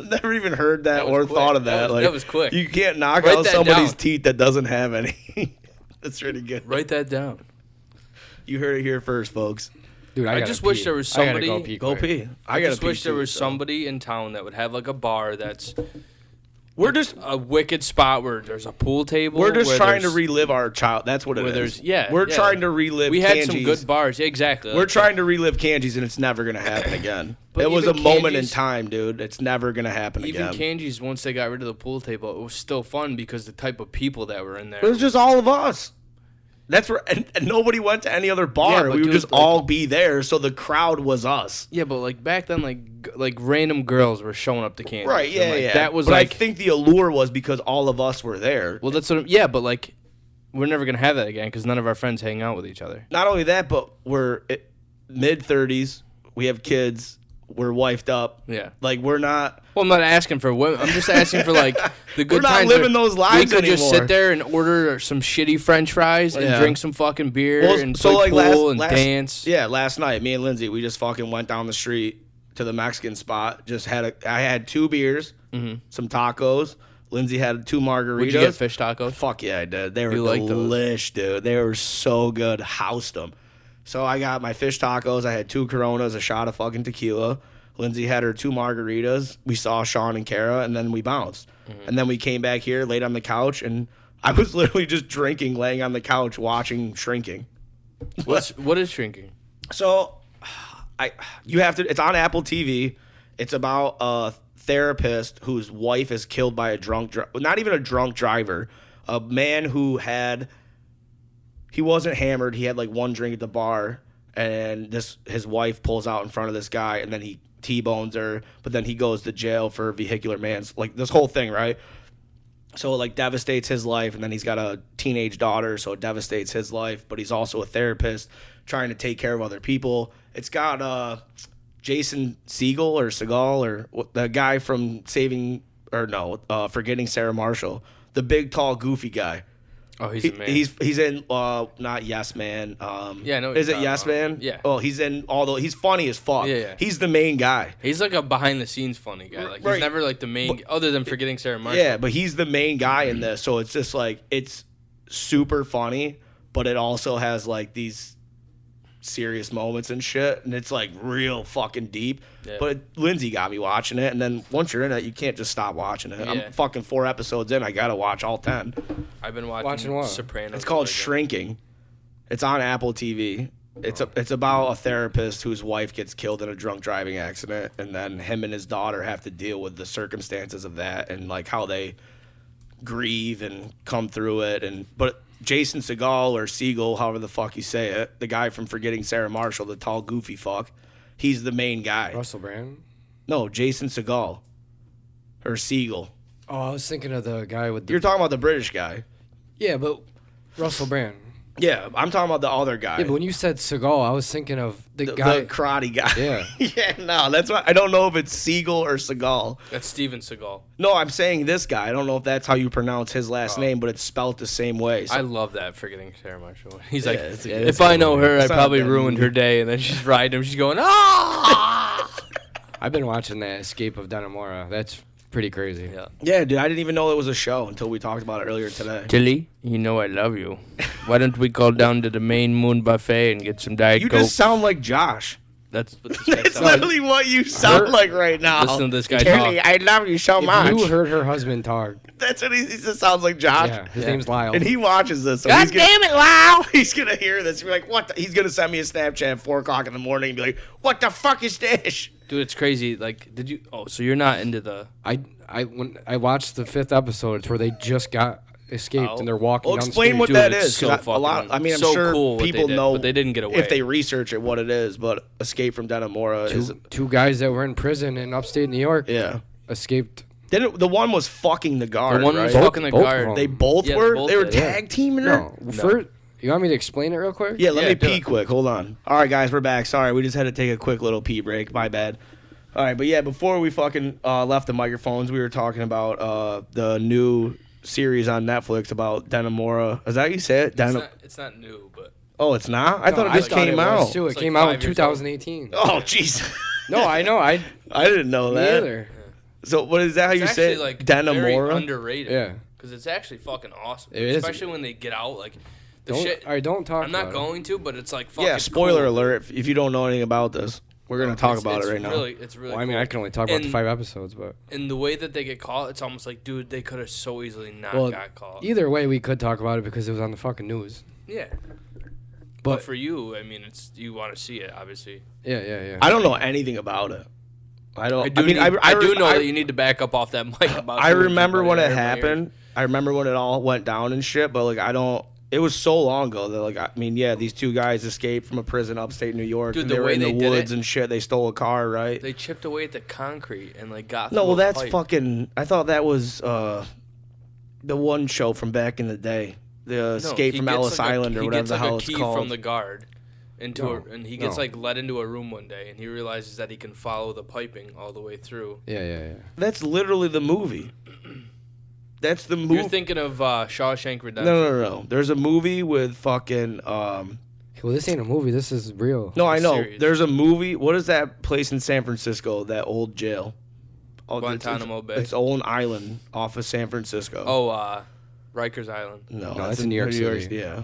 never even heard that, That was or quick. thought of that. That was quick. You can't knock Write out that somebody's down. teeth that doesn't have any. That's really good. Write that down. You heard it here first, folks. Dude, I gotta just wish pee. there was I gotta somebody- go pee. Go quick. pee. I gotta just wish pee there too, was so. somebody in town that would have like a bar that's We're just a wicked spot where there's a pool table. We're just where trying to there's- relive our child. That's what it where is. there's yeah. We're yeah. trying to relive. We had some Kanji's. good bars. Yeah, exactly. We're trying to relive Kanji's, and it's never gonna happen again. But It was a even moment in Kanji's- time, dude. It's never gonna happen Even again. Kanji's, once they got rid of the pool table, it was still fun because the type of people that were in there. It was just all of us. That's where, and nobody went to any other bar. Yeah, but we would dude, just like- all be there, so the crowd was us. Yeah, but like back then, like random girls were showing up to Kanji's. Right? Yeah, and, like, yeah. That was but like I think the allure was because all of us were there. well, that's what. Yeah, but like we're never gonna have that again because none of our friends hang out with each other. Not only that, but we're mid-30s. We have kids. we're wifed up. Yeah. Like we're not. Well, I'm not asking for women. I'm just asking for like the good We're not times. living those lives We could just anymore. sit there and order some shitty French fries and Yeah. drink some fucking beer Well, and so, play like, pool last- and dance. Yeah, last night, me and Lindsay, we just fucking went down the street to the Mexican spot. I had 2 beers, some tacos. Lindsay had 2 margaritas. Would you get fish tacos? Fuck yeah, I did. They were You like those? delish, dude. They were so good. Housed them. So I got my fish tacos. I had 2 Coronas, a shot of fucking tequila. Lindsay had her 2 margaritas. We saw Sean and Kara, and then we bounced. And then we came back here, laid on the couch, and I was literally just drinking, laying on the couch, watching Shrinking. What is shrinking? So, you have to. It's on Apple TV. It's about a therapist whose wife is killed by a not even a drunk driver, a man who he wasn't hammered. He had like 1 drink at the bar, and his wife pulls out in front of this guy, and then he T-bones her. But then he goes to jail for vehicular like this whole thing, right? So it like devastates his life, and then he's got a teenage daughter, so it devastates his life. But he's also a therapist trying to take care of other people. It's got Jason Segal or the guy from Forgetting Sarah Marshall, the big, tall, goofy guy. Oh, he's a man. He's in not Yes Man. Yeah, I know what Is you're it Yes talking about. Man? Yeah. Oh, he's in he's funny as fuck. Yeah. He's the main guy. He's like a behind the scenes funny guy. Like Right. he's never like the main other than Forgetting Sarah Marshall. Yeah, but he's the main guy in this, so it's just like it's super funny, but it also has like these serious moments and shit, and it's like real fucking deep. Yeah. But Lindsay got me watching it, and then once you're in it, you can't just stop watching it. Yeah. I'm fucking 4 episodes in. I gotta watch all 10. I've been Watching what? Sopranos. It's called over again. Shrinking. It's on Apple TV. It's about a therapist whose wife gets killed in a drunk driving accident, and then him and his daughter have to deal with the circumstances of that and like how they grieve and come through it. But Jason Segal or Siegel, however the fuck you say it, the guy from Forgetting Sarah Marshall, the tall goofy fuck, he's the main guy. Russell Brand. No, Jason Segal or Siegel. Oh, I was thinking of the guy with the. You're talking about the British guy. Yeah, but Russell Brand. Yeah, I'm talking about the other guy. Yeah, but when you said Seagal, I was thinking of the the guy. karate guy. Yeah. Yeah, no, that's why I don't know if it's Siegel or Seagal. That's Steven Seagal. No, I'm saying this guy. I don't know if that's how you pronounce his last name, but it's spelled the same way. So, I love that Forgetting Sarah Marshall. He's like, it's a- if I know her, I It's not a probably bad ruined movie. her day. And then she's riding him. She's going, ah! I've been watching that Escape of Dannemora. That's pretty crazy. Yeah. yeah, dude, I didn't even know it was a show until we talked about it earlier today. Tilly, you know I love you. Why don't we go down to the Main Moon Buffet and get some Diet You Coke? just sound like Josh. That's what this guy That's sounds like. literally what you sound like right now. Listen to this guy Tilly, talk. I love you so much. If you heard her husband talk, That's what he just sounds like Josh. yeah, his Yeah. name's Lyle. And he watches this. So God he's gonna, damn it, Lyle! He's gonna hear this. Be like, "What?" He's gonna send me a Snapchat at 4:00 in the morning and be like, "What the fuck is this?" Dude, it's crazy. Like, did you? Oh, so you're not into the? When I watched the 5th episode, it's where they just got escaped Oh. and they're walking Well, down explain the what street. Dude, that it's is. so 'Cause a lot. fucking- I mean, I'm so sure cool what they people did, know, but they didn't get away. if they research it what it is. But Escape from Dannemora is Two guys that were in prison in upstate New York yeah. escaped. Didn't the one was fucking the guard? The one right? was Both- fucking the both of guard. them. They both Yeah, were. both They were did. tag teaming her. No, first, you want me to explain it real quick? Yeah, let Yeah, me do pee it. quick. Hold on. All right, guys, we're back. Sorry, we just had to take a quick little pee break. My bad. All right, but yeah, before we fucking left the microphones, we were talking about the new series on Netflix about Dannemora. Is that how you say it? It's not new, but Oh, it's not? I No, thought it just came was out. too. It It's like came out in 5 years old. 2018. Oh, jeez. No, I know. I didn't know that. neither. So, what is that how it's you actually say it? like very Dannemora? underrated. Yeah. because it's actually fucking awesome. It is. Especially when they get out, like the Don't, shit. all right, don't talk. I'm not about going to, but it's like fucking. Yeah, spoiler cool. alert if you don't know anything about this. We're going to talk about it right now. It's It. really. Well, I mean, cool. I can only talk about the And- 5 episodes, but And the way that they get caught, it's almost like, dude, they could have so easily not Well, got caught. either way, we could talk about it because it was on the fucking news. Yeah. But But for you, I mean, it's you want to see it, obviously. yeah. I don't know anything about it. I don't. I do. I mean, I do know I- that you need to back up off that mic about. I doing remember people when that it hurt my ears. happened. I remember when it all went down and shit. But like, I don't. It was so long ago that like, I mean, yeah, these two guys escaped from a prison upstate New York. Dude, and the they were way in they the did woods it- and shit. They stole a car, right? They chipped away at the concrete and like got. No, through well, a that's pipe. fucking. I thought that was the one show from back in the day, the Escape he from gets, Ellis like, Island or he whatever gets, the like, hell a it's key called. from the guard, and he gets like led into a room one day, and he realizes that he can follow the piping all the way through. Yeah. That's literally the movie. That's the movie. You're thinking of Shawshank Redemption. No. There's a movie with fucking. Well, this ain't a movie. This is real. No, I know. Series. There's a movie. What is that place in San Francisco? That old jail. Guantanamo Bay. It's own island off of San Francisco. Oh, Rikers Island. No, that's in New York City. Yeah.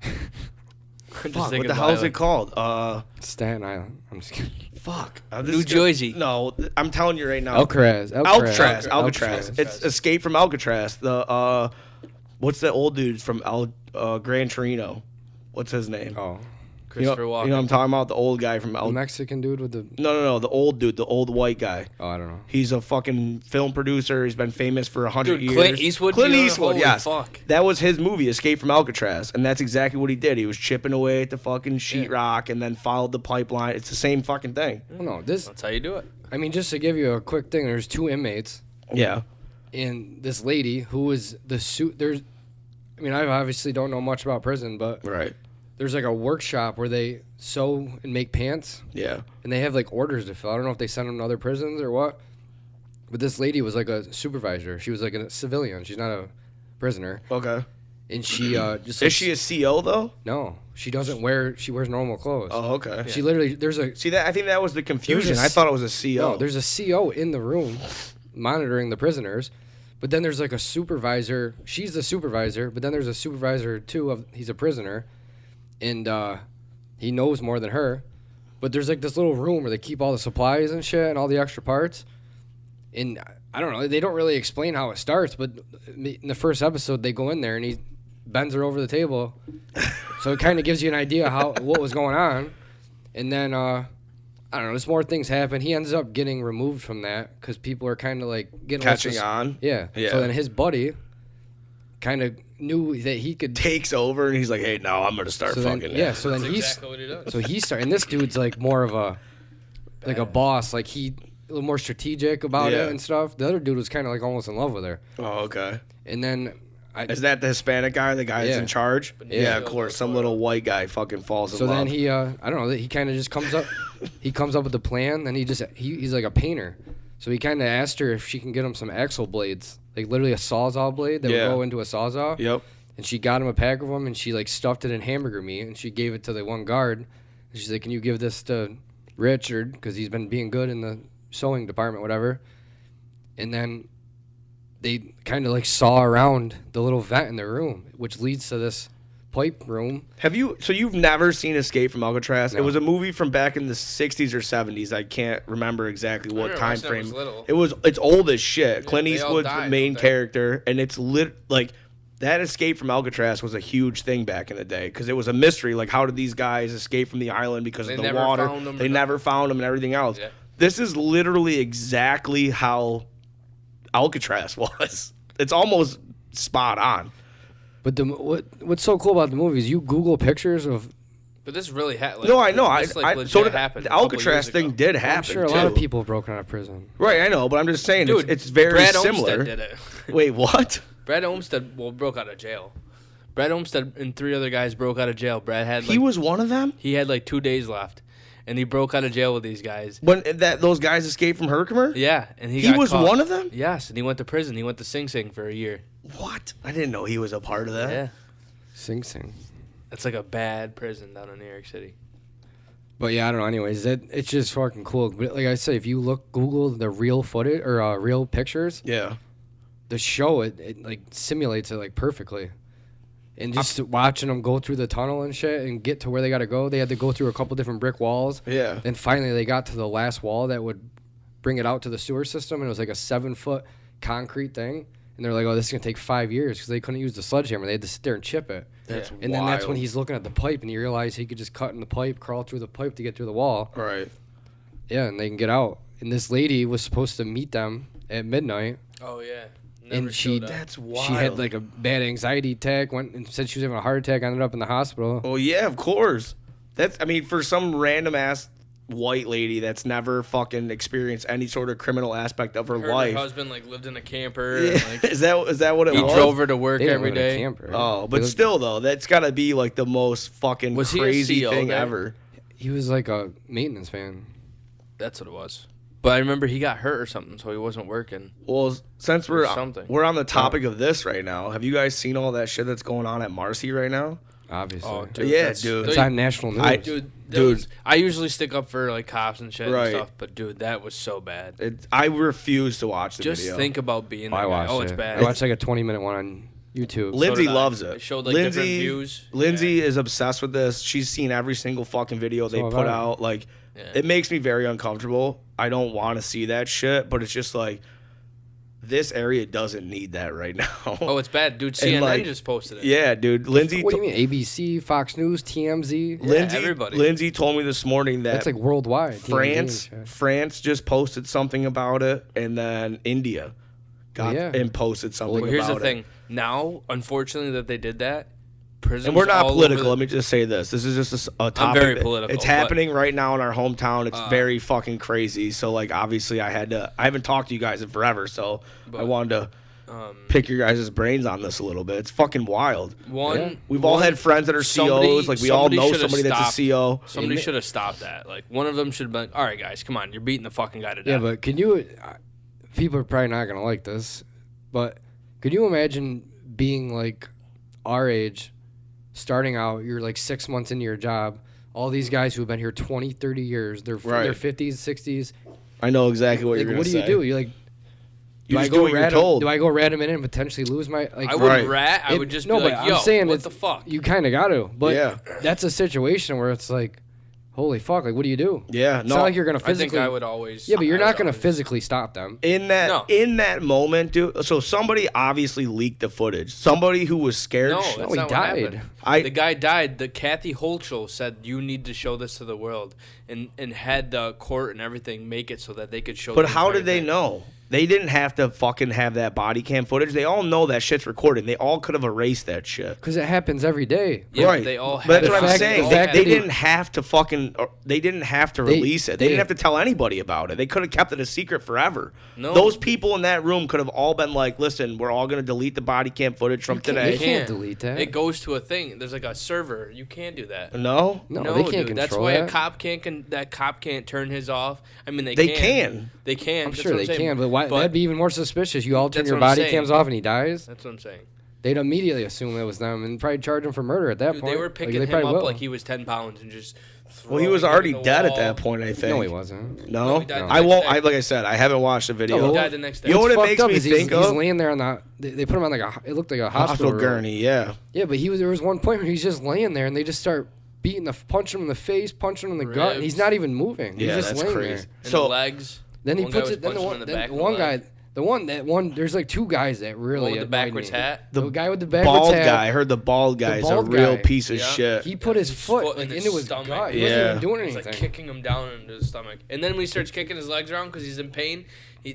Just Fuck, what thinking the hell is violent. it called? Staten Island. I'm just kidding. Fuck. New Jersey. No, I'm telling you right now. Alcatraz. Alcatraz. It's Escape from Alcatraz. The what's the old dude from Gran Torino? What's his name? Oh, Christopher Walken. You know what I'm talking about? The old guy from the Mexican dude with the. No, the old dude, the old white guy. Oh, I don't know. He's a fucking film producer. He's been famous for 100 Dude, years. Clint Eastwood. Clint you know? Eastwood, Holy yes. Fuck. That was his movie, Escape from Alcatraz, and that's exactly what he did. He was chipping away at the fucking sheetrock and then followed the pipeline. It's the same fucking thing. Well, no, this. That's how you do it. I mean, just to give you a quick thing, there's 2 inmates, Yeah. and this lady who was the suit. There's. I mean, I obviously don't know much about prison, but Right. there's like a workshop where they sew and make pants, Yeah. and they have like orders to fill. I don't know if they send them to other prisons or what. But this lady was like a supervisor. She was like a civilian. She's not a prisoner. Okay. And she just. Is she a CO though? No, she doesn't wear. She wears normal clothes. Oh, okay. She literally. There's a. See that? I think that was the confusion. There's a I thought it was a CO. No, there's a CO in the room monitoring the prisoners. But then there's like a supervisor. She's the supervisor. But then there's a supervisor too. He's a prisoner. And he knows more than her. But there's like this little room where they keep all the supplies and shit and all the extra parts. And I don't know. They don't really explain how it starts. But in the first episode, they go in there and he bends her over the table. So it kind of gives you an idea what was going on. And then, I don't know, there's more things happen. He ends up getting removed from that because people are kind of like getting catching on. Yeah. So then his buddy kind of knew that he could Takes over and he's like, "Hey, now I'm gonna start so fucking." then, yeah. So then That's he's exactly what he does. so he started, and this dude's like more of a boss. Like he a little more strategic about Yeah. it and stuff. The other dude was kind of like almost in love with her. Oh, okay. And then Is that the Hispanic guy, the guy that's Yeah. in charge? Yeah. Yeah, of course. Some little white guy fucking falls in so love. then he I don't know, he kind of just comes up he comes up with the plan. Then he's like a painter. So he kind of asked her if she can get him some axle blades, like literally a sawzall blade that Yeah. would go into a sawzall. Yep. And she got him a pack of them, and she like stuffed it in hamburger meat, and she gave it to the one guard. And she's like, "Can you give this to Richard because he's been being good in the sewing department, whatever." And then they kind of like saw around the little vent in their room, which leads to this pipe room. So you've never seen Escape from Alcatraz? It No. was a movie from back in the 60s or 70s. I can't remember exactly what remember time watching it when I frame. was little. It's old as shit. Clint they all Eastwood's the died, main don't they? character, and it's like that Escape from Alcatraz was a huge thing back in the day because it was a mystery. Like, how did these guys escape from the island because They of the never water? found 'em They or never found them and everything else. Yeah. This is literally exactly how Alcatraz was. It's almost spot on. But what's so cool about the movie is you Google pictures of. But this really happened. No, I know. So did happened. the Alcatraz thing did happen. I'm sure a too. lot of people have broken out of prison. Right, I know, but I'm just saying Dude, it's very Brad similar. Olmsted did it. Wait, what? Brad Olmsted broke out of jail. Brad Olmsted and 3 other guys broke out of jail. Brad had He was one of them? he had like 2 days left, and he broke out of jail with these guys. When those guys escaped from Herkimer? Yeah, and he He got was caught. one of them? Yes, and he went to prison. He went to Sing Sing for a year. What? I didn't know he was a part of that. Yeah, Sing Sing. it's like a bad prison down in New York City. But yeah, I don't know. Anyways, it's just fucking cool. But like I say, if you Google the real footage or real pictures, Yeah. the show it like simulates it like perfectly. And just watching them go through the tunnel and shit and get to where they got to go, they had to go through a couple different brick walls. Yeah. Then finally they got to the last wall that would bring it out to the sewer system, and it was like a 7-foot concrete thing. And they're like, "Oh, this is gonna take 5 years," because they couldn't use the sledgehammer. They had to sit there and chip it. That's And then that's when wild. he's looking at the pipe, and he realized he could just cut in the pipe, crawl through the pipe to get through the wall. Right. Yeah, and they can get out. And this lady was supposed to meet them at midnight, Oh yeah, and she That's wild. she had like a bad anxiety attack. Went and said she was having a heart attack. Ended up in the hospital. Well, yeah, of course. For some random ass white lady that's never fucking experienced any sort of criminal aspect of her Her life. husband like lived in a camper. Yeah. And, like, is that what it he was? drove her to work They didn't every live in a day. camper. Oh, but They lived- still though, that's got to be like the most fucking Was he a crazy CO thing there? ever. He was like a maintenance man. That's what it was. But I remember he got hurt or something, so he wasn't working. Well, since Or we're something. on the topic of this right now, have you guys seen all that shit that's going on at Marcy right now? Obviously. Oh, dude, Yeah, that's- dude. It's on national news. Dude, I usually stick up for like cops and shit Right. and stuff, but dude, that was so bad. I refuse to watch the Just video. think about being that I guy. watched Oh, it. it's bad. I watched like a 20-minute one on YouTube. Lindsay did I. loves It it. showed, like, different views. Lindsay is obsessed with this. She's seen every single fucking video they have put I. out. Like, Yeah. it makes me very uncomfortable. I don't want to see that shit, but it's just like, this area doesn't need that right now. Oh, it's bad, dude. CNN like, just posted it. Yeah, dude. Lindsay. What do you mean? ABC, Fox News, TMZ? Lindsay, everybody. Lindsay told me this morning that That's like worldwide. TMZ and shit. France just posted something about it, and then India got Yeah. and posted something Well, here's about the thing. it. Now, unfortunately, that they did that, prisons And we're not all political. over Let me just say this. This is just a topic. very that- political, It's but- happening right now in our hometown. It's very fucking crazy. So, like, obviously, I haven't talked to you guys in forever, so I wanted to pick your guys' brains on this a little bit. It's fucking wild. We've all had friends that are COs. Like, we all know somebody that's a CO. Somebody should have stopped that. Like, one of them should have been, all right, guys, come on. You're beating the fucking guy to death. Yeah, but can you? People are probably not gonna like this, but could you imagine being like our age, starting out? You're like 6 months into your job. All these guys who have been here 20, 30 years, they're Right. in their 50s, 60s. I know exactly what Like, you're going what to do say. you do? You're like, You I just go do what you're rat told. Do I go rat him in and potentially lose my? Like, I wouldn't Right. rat. I would just no, be but like, yo, I'm saying what it's, the fuck? You kind of got to, but Yeah. that's a situation where it's like, holy fuck! Like, what do you do? Yeah, It's no. not like you're gonna I physically. think I would always. Yeah, but you're I not would gonna always- physically stop them. in that moment, dude. So somebody obviously leaked the footage. Somebody who was scared. No, sh- that's he not died. what happened. The guy died. The Kathy Holtschel said you need to show this to the world, and had the court and everything make it so that they could show. But the how entire did they thing. know? They didn't have to fucking have that body cam footage. They all know that shit's recorded. They all could have erased that shit. Because it happens every day. Yeah, right. but they all. But had that's it. what I'm fact- saying. the They, fact they that they- didn't have to fucking. They didn't have to They- release it. They they- didn't have to tell anybody about it. They could have kept it a secret forever. No. Those people in that room could have all been like, "Listen, we're all gonna delete the body cam footage from today." You can't delete that. It goes to a thing. There's like a server. You can't do that. No. No, No, they can't dude. control That's why that. a cop can't. That cop can't turn his off. I mean, They They can. can. I'm That's sure what they saying. can, but why? That'd be even more suspicious. You all turn That's your what I'm body saying. cams off and he dies. That's what I'm saying. They'd immediately assume it was them and probably charge him for murder at that Dude, point. they were Like, picking they him probably up will. like he was 10 pounds and just. Well, he was throwing him already at the dead at wall. that point. I think. No, he wasn't. No, No, he died the I next won't. day. Like I said, I haven't watched the video. No, He died the next day. You know what it What's makes fucked up me is he's think of? laying there on the. They put him on like a. It looked like a Hospital hospital room. gurney. Yeah. Yeah, but there was one point where he's just laying there and they just start punching him in the face, punching him in the gut, and he's Ribs. not even moving. He's Yeah, just that's laying crazy. there. And So- the legs. Then he One guy puts was it. Then the punching him one, in the then back of one the guy, leg. that one. There's like two guys that really One with the annoyed backwards me. hat. The guy with the backwards Bald hat. guy. I heard the bald guy is a bald real guy. piece of Yeah. shit. He put his foot like, in into his stomach. gut. He Yeah. wasn't even doing He's anything. like kicking him down into his stomach. And then when he starts kicking his legs around because he's in pain,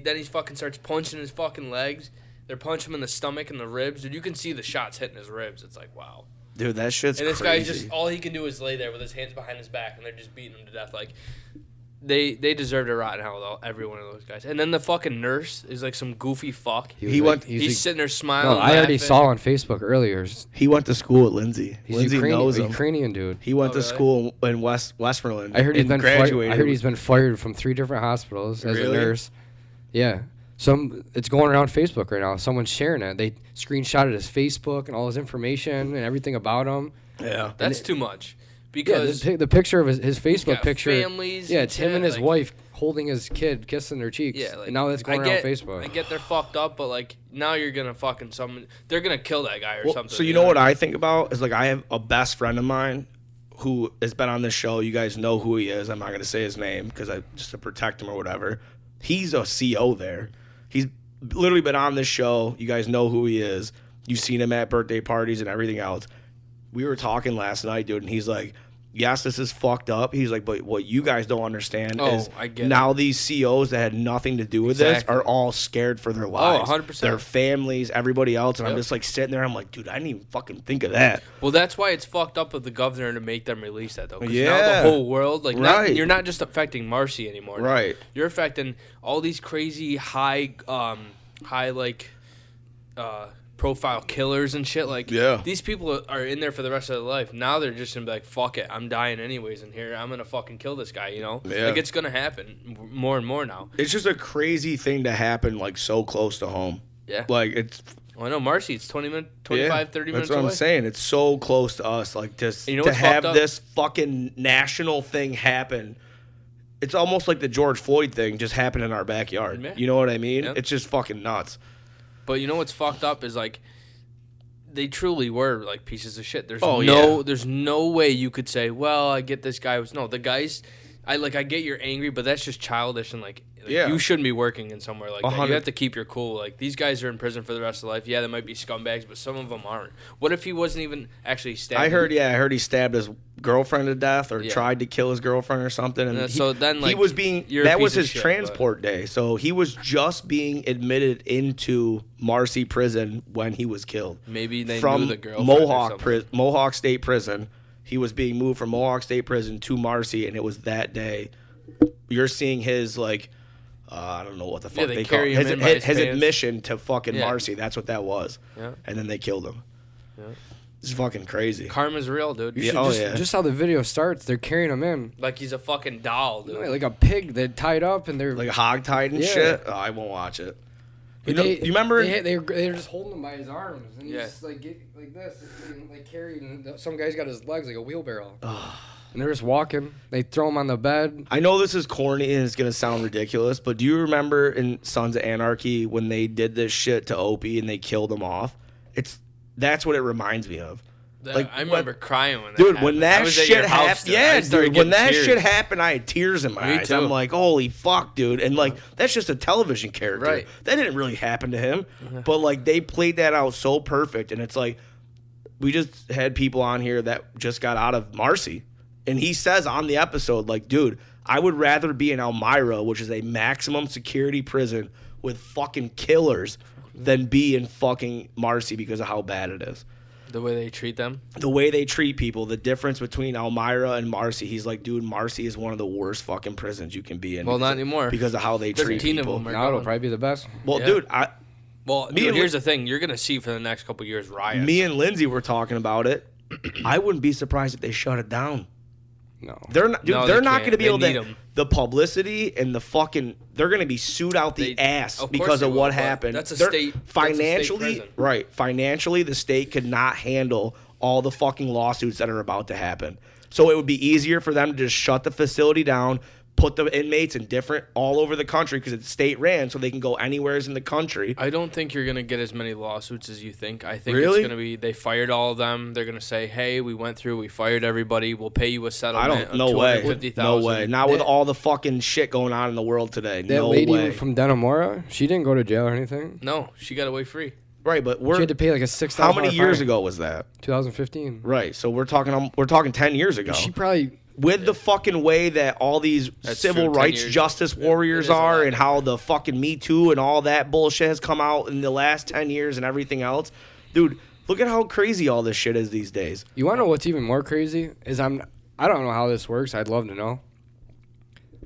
then he fucking starts punching his fucking legs. They're punching him in the stomach and the ribs. Dude, you can see the shots hitting his ribs. It's like, wow. Dude, that shit's And this crazy. guy's just, all he can do is lay there with his hands behind his back, and they're just beating him to death. Like, they deserve to rot in hell, though, every one of those guys. And then the fucking nurse is like some goofy fuck. He went- He's sitting there smiling. No, I already laughing. saw on Facebook earlier. He went to school at Lindsay. He's Lindsay knows him. Ukrainian dude. He went Oh, to really? school in Westmoreland. I heard he's and been graduated. I heard he's been fired from 3 different hospitals as Really? a nurse. Yeah. It's going around Facebook right now. Someone's sharing it. They screenshotted his Facebook and all his information and everything about him. Yeah. That's too much. Yeah, Because the picture of his he's Facebook got picture. families Yeah, and it's him shit, and his like- wife holding his kid, kissing their cheeks. Yeah, like, and now that's going around Facebook. I get they're fucked up, but like now you're gonna fucking they're gonna kill that guy or Well, something. so you know what I think about is like I have a best friend of mine who has been on this show. You guys know who he is. I'm not gonna say his name because I just to protect him or whatever. He's a CO there. He's literally been on this show. You guys know who he is. You've seen him at birthday parties and everything else. We were talking last night, dude, and he's like, yes, this is fucked up. He's like, but what you guys don't understand is I get now these COs that had nothing to do with this Exactly. are all scared for their lives. 100%. Their families, everybody else. And I'm Yep. just like sitting there. I'm like, dude, I didn't even fucking think of that. Well, that's why it's fucked up of the governor to make them release that, though. 'Cause now Yeah. the whole world, like, Right. you're not just affecting Marcy anymore. Right. You're affecting all these crazy high profile killers and shit. Like, Yeah. these people are in there for the rest of their life. Now they're just gonna be like, fuck it, I'm dying anyways in here. I'm gonna fucking kill this guy, you know? Yeah. Like, it's gonna happen more and more now. It's just a crazy thing to happen, like, so close to home. Yeah. Like, it's... Well, I know Marcy, it's 30 minutes That's away. what I'm saying. It's so close to us. Like, just You know to what's have fucked up? this fucking national thing happen. It's almost like the George Floyd thing just happened in our backyard. Yeah. You know what I mean? Yep. It's just fucking nuts. But you know what's fucked up is, like, they truly were like pieces of shit. There's yeah. there's no way you could say, well, I get this guy was the guys. I get you're angry, but that's just childish and like Yeah. you shouldn't be working in somewhere like that. 100. You have to keep your cool. Like, these guys are in prison for the rest of their life. Yeah, they might be scumbags, but some of them aren't. What if he wasn't even actually stabbed? I heard he stabbed his girlfriend to death or Yeah. tried to kill his girlfriend or something. And So then, like, he was being you're a that was piece of his shit, transport day. So he was just being admitted into Marcy Prison when he was killed. Maybe they from knew the girlfriend or Mohawk something. Mohawk State Prison. He was being moved from Mohawk State Prison to Marcy, and it was that day. You're seeing his like. I don't know what the fuck they they call carry it. him in by his His pants. admission to fucking Yeah. Marcy. That's what that was. Yeah. And then they killed him. Yeah. It's fucking crazy. Karma's real, dude. Yeah, oh, yeah. Just how the video starts, they're carrying him in. Like he's a fucking doll, dude. Like a pig they're tied up and they're Like hogtied and Yeah. shit. Oh, I won't watch it. You But know, they, you remember? they're just holding him by his arms and Yeah. he's just like like this, and, like carrying. Some guy's got his legs like a wheelbarrow, and they're just walking. They throw him on the bed. I know this is corny and it's gonna sound ridiculous, but do you remember in Sons of Anarchy when they did this shit to Opie and they killed him off? That's what it reminds me of. Like, I remember crying when that Dude, happened. when I that was at shit your house, happened, dude. I yeah, started dude, when getting that tears. shit happened, I had tears in my Me eyes. too. I'm like, holy fuck, dude, and like that's just a television character. Right. That didn't really happen to him, but like they played that out so perfect, and it's like we just had people on here that just got out of Marcy, and he says on the episode, like, dude, I would rather be in Elmira, which is a maximum security prison with fucking killers, than be in fucking Marcy because of how bad it is. The way they treat them. The way they treat people, the difference between Elmira and Marcy. He's like, dude, Marcy is one of the worst fucking prisons you can be in. Well, because not of- anymore. Because of how they There's treat 15 of people. them. Now it'll probably be the best. Well, Yeah. dude, Well, Me dude, and here's the thing. You're going to see for the next couple of years riots. me and Lindsay were talking about it. I wouldn't be surprised if they shut it down. No. They're not. Dude, No, they're they not can't. going to be They able need to. 'em. The publicity and the fucking. They're going to be sued out the They- ass of course because they of will, what but happened. that's a They're- state- that's a state financially, prison. right? Financially, the state could not handle all the fucking lawsuits that are about to happen. So it would be easier for them to just shut the facility down, put the inmates in different all over the country because it's state ran, so they can go anywhere in the country. I don't think you're going to get as many lawsuits as you think. I think Really? it's going to be they fired all of them. They're going to say, hey, we went through, we fired everybody. We'll pay you a I settlement don't. No of way. $250,000. No way. Not with That- all the fucking shit going on in the world today. That No lady way. from Dannemora, she didn't go to jail or anything. No, she got away free. Right, but She we're had to pay like a $6,000 how many years fine. ago was that? 2015. Right. So we're talking 10 years ago. She probably With the fucking way that all these That's civil true, 10 rights years. justice Yeah, warriors it is a are lot and how the fucking Me Too and all that bullshit has come out in the last 10 years and everything else. Dude, look at how crazy all this shit is these days. You want to know what's even more crazy is I don't know how this works. I'd love to know.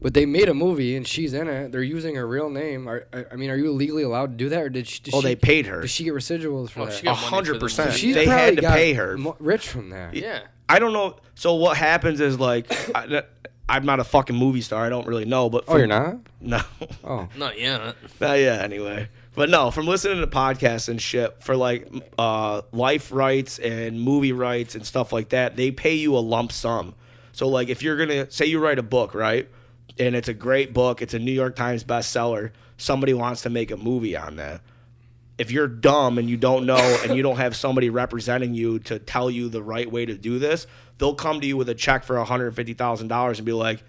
But they made a movie and she's in it. They're using her real name. I mean, are you legally allowed to do that, or did she? They paid her. Does she get residuals for Oh, that? she got money for the 100%. movie. She's They probably had to got pay her. rich from that. Yeah. I don't know. So what happens is like, I'm not a fucking movie star. I don't really know. But Oh, you're not? No. Oh, Not yet. Yeah, anyway. But no, from listening to podcasts and shit for like life rights and movie rights and stuff like that, they pay you a lump sum. So like if you're going to say you write a book, right? And it's a great book, it's a New York Times bestseller, somebody wants to make a movie on that. If you're dumb and you don't know and you don't have somebody representing you to tell you the right way to do this, they'll come to you with a check for $150,000 and be like,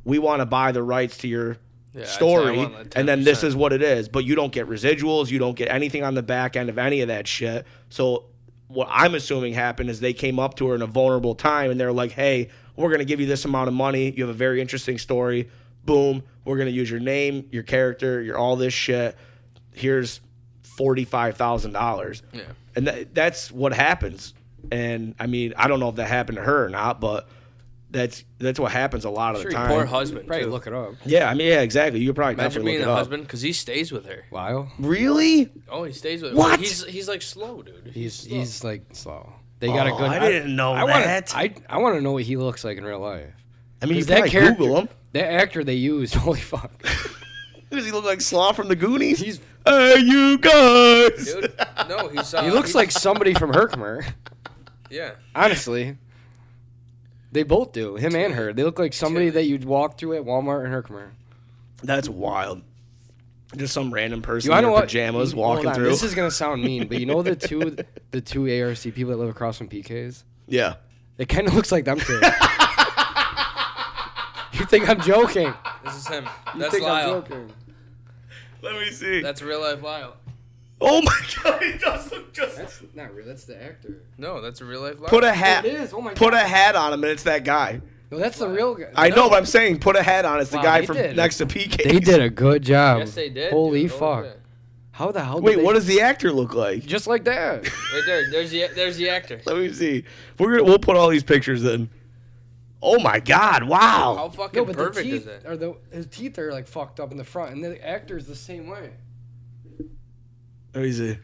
we want to buy the rights to your I'd say I story, want like and then this 10%. is what it is. But you don't get residuals, you don't get anything on the back end of any of that shit. So what I'm assuming happened is they came up to her in a vulnerable time and they're like, hey, we're going to give you this amount of money. You have a very interesting story. Boom. We're going to use your name, your character, your all this shit. Here's $45,000. Yeah. And that's what happens. And I mean, I don't know if that happened to her or not, but that's what happens a lot of the time. Poor husband. Probably too. look it up. Yeah, I mean, yeah, exactly. You could probably Imagine definitely being look the it up. husband because he stays with her. Wow. Really? Oh, he stays with her. What? He's like slow, dude. He's like slow. They got a good. I didn't know that. I want to know what he looks like in real life. I mean, you 'Cause can probably Google him. That actor they used, holy fuck. Does he look like Slaw from the Goonies? He's Hey, you guys! Dude, no, he's. he looks like somebody from Herkimer. Yeah. Honestly, they both do. Him and her. They look like somebody that you'd walk through at Walmart in Herkimer. That's wild. Just some random person You in know their what? pajamas Hold walking on, through. This is gonna sound mean, but you know the two ARC people that live across from PK's? Yeah. It kind of looks like them two. You think I'm joking? This is him. You That's think I'm Lyle. joking? Let me see. That's real life Lyle. Oh my god, he does look just. That's not real. That's the actor. No, that's a real life Lyle. Put a hat. It is. Oh my Put God. a hat on him, and it's that guy. No, that's the real guy. I know, but I'm saying put a hat on. It's the Wow, guy they from did. next to PK. They did a good job. Yes, they did. Holy dude. fuck! Look at How the hell? Did Wait, they... what does the actor look like? Just like that. that. Right there. There's the actor. Let me see. We'll put all these pictures in. Oh my god! How Wow. fucking No, but perfect the is teeth that? his teeth are like fucked up in the front, and the actor's the same way. Let me see.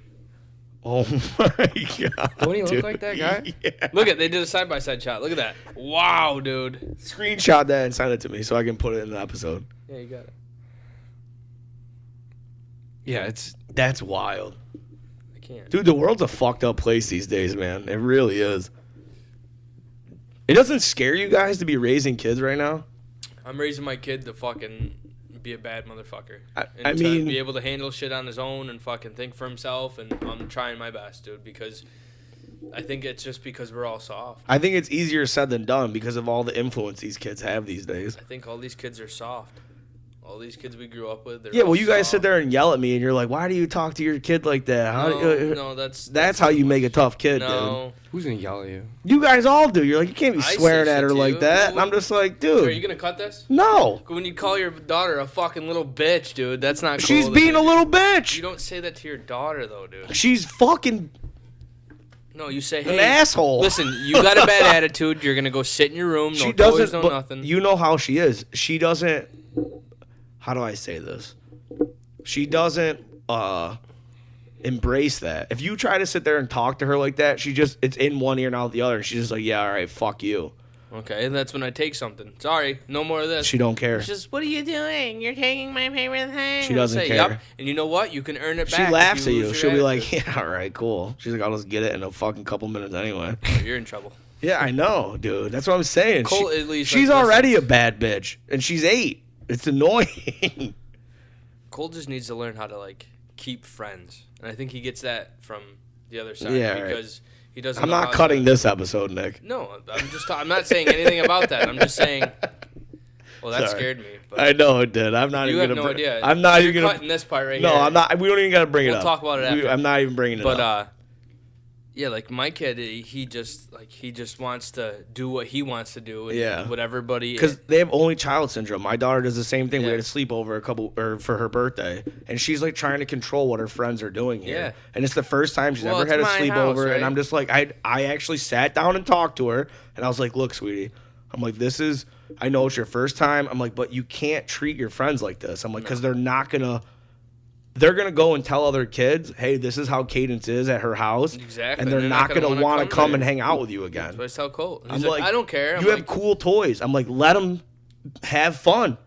Oh my god. Don't he look dude. like that guy? Yeah. Look at they did a side by side shot. Look at that. Wow, dude. Screenshot that and send it to me so I can put it in the episode. Yeah, you got it. Yeah, it's That's wild. I can't. Dude, the world's a fucked up place these days, man. It really is. It doesn't scare you guys to be raising kids right now? I'm raising my kid to fucking be a bad motherfucker. I And to mean- be able to handle shit on his own and fucking think for himself. And I'm trying my best, dude, because I think it's just because we're all soft. I think it's easier said than done because of all the influence these kids have these days. I think all these kids are soft. All these kids we grew up with. Yeah, well, you guys sit there and yell at me, and you're like, "Why do you talk to your kid like that?" No, that's how you make a tough kid, No. who's gonna yell at you? dude. You guys all do. You're like, you can't be I swearing say at shit her to like you. that. And I'm just like, So are you dude, gonna cut this? no. When you call your daughter a fucking little bitch, dude, that's not cool. She's to being do. a little bitch. You don't say that to your daughter, though, dude. She's fucking No, you say, an hey, asshole. listen, you got a bad attitude. You're gonna go sit in your room. No she toys, doesn't. no But nothing. you know how she is. She doesn't. How do I say this? She doesn't embrace that. If you try to sit there and talk to her like that, it's in one ear and out the other. And she's just like, yeah, all right, fuck you. Okay, and that's when I take something. Sorry, no more of this. She don't care. It's just, what are you doing? You're taking my favorite thing. She doesn't Say, care. Yup. And you know what? You can earn it She back. laughs if at you you. lose She'll your be like, attitude. yeah, all right, cool. She's like, I'll just get it in a fucking couple minutes anyway. Oh, you're in trouble. Yeah, I know, dude. That's what I'm saying. Cole at least, she's like, already a bad bitch, and she's 8. It's annoying. Cole just needs to learn how to like keep friends, and I think he gets that from the other side Yeah, right. because he doesn't. I'm know not how cutting to, this episode, Nick. No, I'm just. I'm not saying anything about that. I'm just saying. Well, that Sorry. scared me. But I know it did. I'm not you even have gonna. no idea. I'm not You're even gonna. cutting this part right No, here. I'm not. We don't even gotta bring it We'll up. talk about it after. I'm not even bringing it But up. yeah, like my kid, he just wants to do what he wants to do. And Yeah. What everybody. Because they have only child syndrome. My daughter does the same thing. We Yeah. had a sleepover for her birthday, and she's like trying to control what her friends are doing here. Yeah. And it's the first time she's Well, ever had a it's my sleepover, house, right? and I'm just like, I actually sat down and talked to her, and I was like, look, sweetie, I'm like, I know it's your first time. I'm like, but you can't treat your friends like this. I'm like, because they're gonna go and tell other kids, hey, this is how Cadence is at her house. Exactly. And they're not gonna wanna want to come there. and hang out with you again. That's what I tell Cole. And I'm He's like, I don't care. I'm You have like, cool toys. I'm like, let them have fun.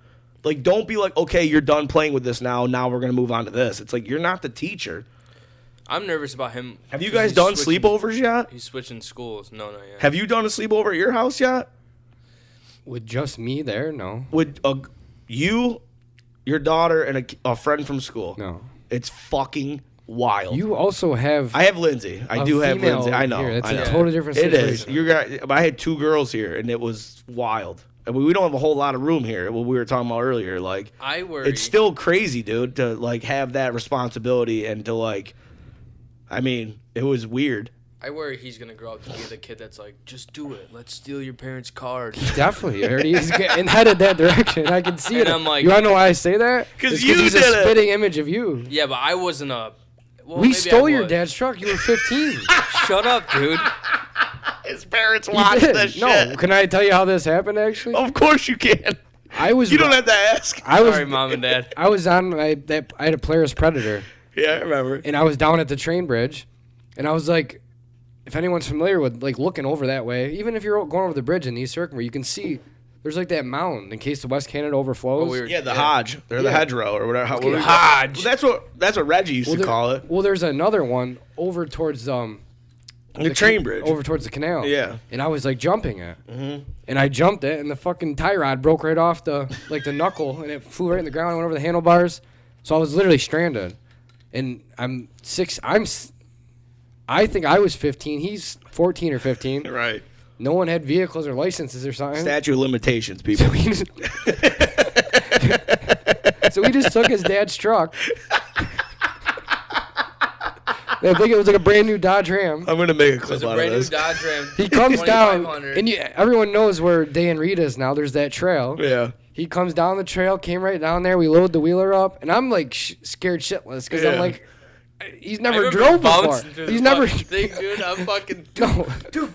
Like, don't be like, okay, you're done playing with this now. Now we're gonna move on to this. It's like you're not the teacher. I'm nervous about him. Have you 'cause guys he's done switching- sleepovers yet? He's switching schools. No, not yet. Have you done a sleepover at your house yet? With just me there? No. With you, your daughter, and a friend from school? No. It's fucking wild. You also have. I have Lindsay. I a do have female Lindsay. I know. here. That's I know. a totally different It situation. is. You got. I had 2 girls here, and it was wild. I mean, we don't have a whole lot of room here. What we were talking about earlier, like I worry. it's still crazy, dude, to like have that responsibility and to like. I mean, it was weird. I worry he's gonna grow up to be the kid that's like, just do it. Let's steal your parents' card. Definitely, I already is getting headed that direction. I can see And it. I'm like, you wanna know why I say that? 'Cause he's did a it. spitting image of you. yeah, but I wasn't a. Well, We maybe stole I your was. dad's truck. You were 15. Shut up, dude. His parents You watched did. this No, shit. can I tell you how this happened? Actually, Of course you can. I was. You don't have to ask. I was. Sorry, mom and dad. I was on I had a Polaris Predator, Yeah, I remember. and I was down at the train bridge, and I was like, if anyone's familiar with like looking over that way, even if you're going over the bridge in the East Circle, where you can see there's like that mound in case the West Canada overflows. Oh, we were- Yeah, the Hodge. They're the Yeah. hedgerow or whatever. What do we- Hodge. That's what Reggie used to call it. Well, there's another one over towards The train bridge. over towards the canal. Yeah. And I was like jumping it, and I jumped it, and the fucking tie rod broke right off the knuckle, and it flew right in the ground. and went over the handlebars, so I was literally stranded. And I think I was 15. He's 14 or 15. Right. No one had vehicles or licenses or something. Statute of limitations, people. So we just took his dad's truck. I think it was like a brand new Dodge Ram. I'm gonna make a It clip was a out brand of new this. Dodge Ram. He comes down, 2500. and everyone knows where Dan Reed is now. There's that trail. Yeah. He comes down the trail, came right down there. We load the wheeler up, and I'm like scared shitless because I'm Yeah. like, he's I never remember drove before. bouncing through the He's never. fucking thing, dude. I'm fucking. No.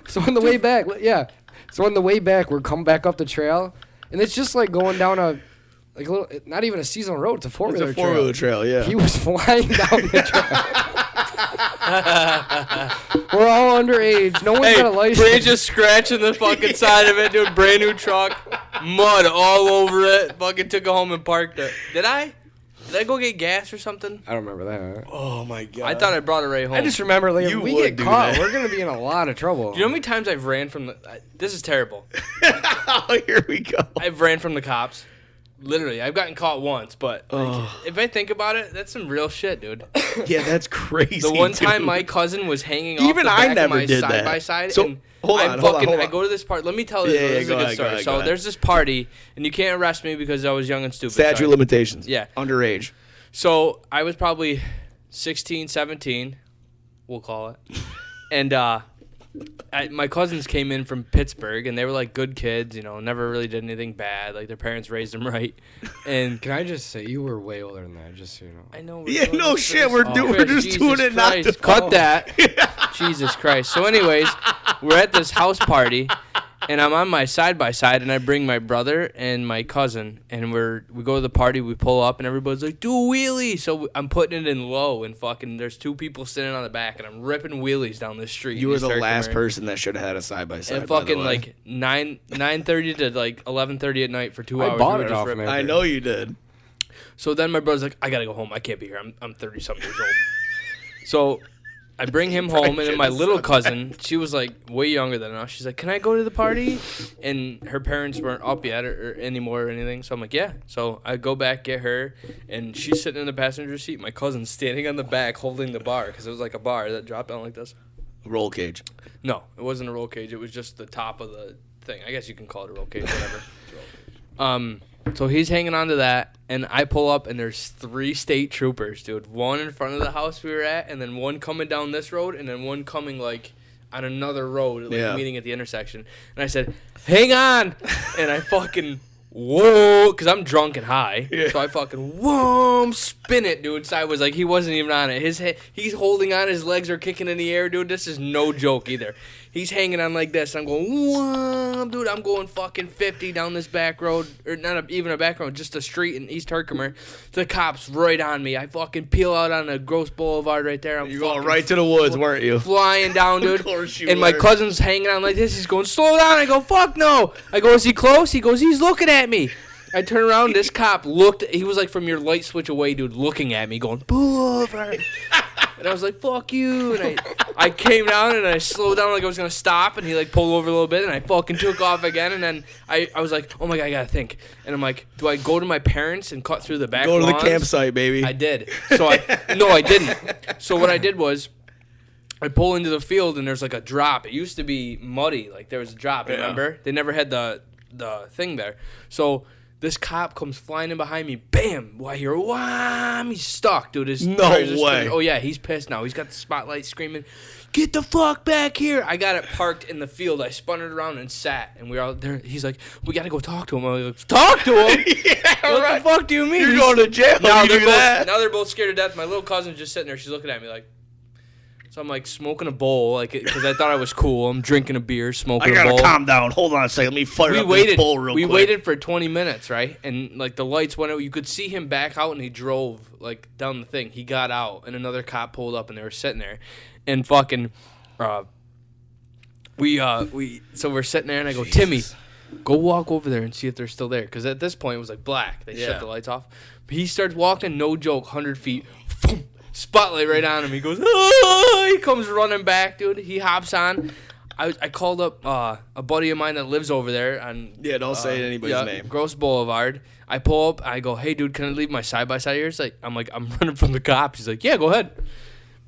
So on the way back, yeah. So on the way back, we're coming back up the trail, and it's just like going down a little, not even a seasonal road. It's a It's four-wheeler a four-wheeler trail, yeah. He was flying down the trail. We're all underage. No one's Hey, got a license. Brand's just scratching the fucking side of it, dude. Brand new truck, mud all over it. Fucking took it home and parked it. Did I? Did I go get gas or something? I don't remember that. Oh my god. I thought I brought it right home. I just remember, like, You if we would get do caught, that. we're gonna be in a lot of trouble. Do you know how many times I've ran from the? This is terrible. Oh, here we go. I've ran from the cops. Literally, I've gotten caught once, but like, if I think about it, that's some real shit, dude. Yeah, that's crazy. The one time dude. my cousin was hanging Even off the I back never of my did side that. by side, So, and hold I on, hold on, fucking hold I on. go to this party. Let me tell you, Yeah, this yeah, is a go good ahead, go story. ahead, So go ahead. there's this party, and you can't arrest me because I was young and stupid. Statute sorry. of limitations. Yeah. Underage. So I was probably 16, 17, we'll call it. And my cousins came in from Pittsburgh, and they were like good kids, you know, never really did anything bad. Like their parents raised them right. And Can I just say you were way older than that? Just so you know. I know. Yeah, doing no this shit. for We're this- we're Chris, just Jesus doing it not to Christ, cut that. Jesus Christ. So, anyways, we're at this house party, and I'm on my side by side, and I bring my brother and my cousin, and we go to the party. We pull up, and everybody's like, "Do a wheelie!" So I'm putting it in low, and fucking there's two people sitting on the back, and I'm ripping wheelies down the street. You were East the last Herkimer. person that should have had a side by side. And fucking like 9:30 to like 11:30 at night for 2 I hours. bought we were it just off ripping. man. I know you did. So then my brother's like, I gotta go home. I can't be here. I'm 30-something years old. So I bring him home, and then my little cousin, she was like way younger than us. She's like, can I go to the party? And her parents weren't up yet or anymore or anything. So I'm like, yeah. So I go back, get her, and she's sitting in the passenger seat. My cousin's standing on the back holding the bar because it was like a bar that dropped down like this. Roll cage. No, it wasn't a roll cage. It was just the top of the thing. I guess you can call it a roll cage, whatever. So he's hanging on to that, and I pull up, and there's 3 state troopers, dude. One in front of the house we were at, and then one coming down this road, and then one coming, like, on another road, like, Yeah. meeting at the intersection. And I said, hang on! And I fucking, whoa, because I'm drunk and high. Yeah. So I fucking, whoa, spin it, dude, sideways. Like, he wasn't even on it. He's holding on, his legs are kicking in the air, dude. This is no joke either. He's hanging on like this. I'm going, whoa, dude. I'm going fucking 50 down this back road, or not even a back road, just a street in East Herkimer. The cops right on me. I fucking peel out on a Gross Boulevard right there. I'm You going fucking right to the woods, weren't you? flying down, dude. Of course you And my were. cousin's hanging on like this. He's going, slow down. I go, fuck no. I go, is he close? He goes, he's looking at me. I turn around. This cop looked. He was like from your light switch away, dude, looking at me, going, pull over. And I was like, fuck you. And I came down and I slowed down like I was going to stop. And he like pulled over a little bit and I fucking took off again. And then I was like, oh my God, I got to think. And I'm like, do I go to my parents and cut through the back Go to the lawns? campsite, baby. I did. So no, I didn't. So what I did was I pull into the field and there's like a drop. It used to be muddy. Like there was a drop, Yeah. remember? They never had the thing there. So This cop comes flying in behind me. Bam! I hear, wham! He's stuck, dude. His No tires are way. spinning. Oh, yeah, he's pissed now. He's got the spotlight screaming, get the fuck back here. I got it parked in the field. I spun it around and sat. And we were out there. He's like, we got to go talk to him. I'm like, talk to him? Yeah, What right. the fuck do you mean? You're going to jail. Now You they're, do both, that. now they're both scared to death. My little cousin's just sitting there. She's looking at me like, so I'm like smoking a bowl, like, because I thought I was cool. I'm drinking a beer, I smoking a gotta bowl. calm down. Hold on a second. Let me fire up this bowl real we quick. waited for 20 minutes, right? And like the lights went out. You could see him back out, and he drove like down the thing. He got out, and another cop pulled up, and they were sitting there, and fucking, so we're sitting there, and I go, Timmy, go walk over there and see if they're still there, because at this point it was like black. They shut the lights off. But he starts walking, no joke, 100 feet. Spotlight right on him. He goes, oh! He comes running back, dude. He hops on. I called up a buddy of mine that lives over there on don't say anybody's name. Gross Boulevard. I pull up. I go, hey, dude, can I leave my side-by-side here? I'm running from the cops. He's like, yeah, go ahead.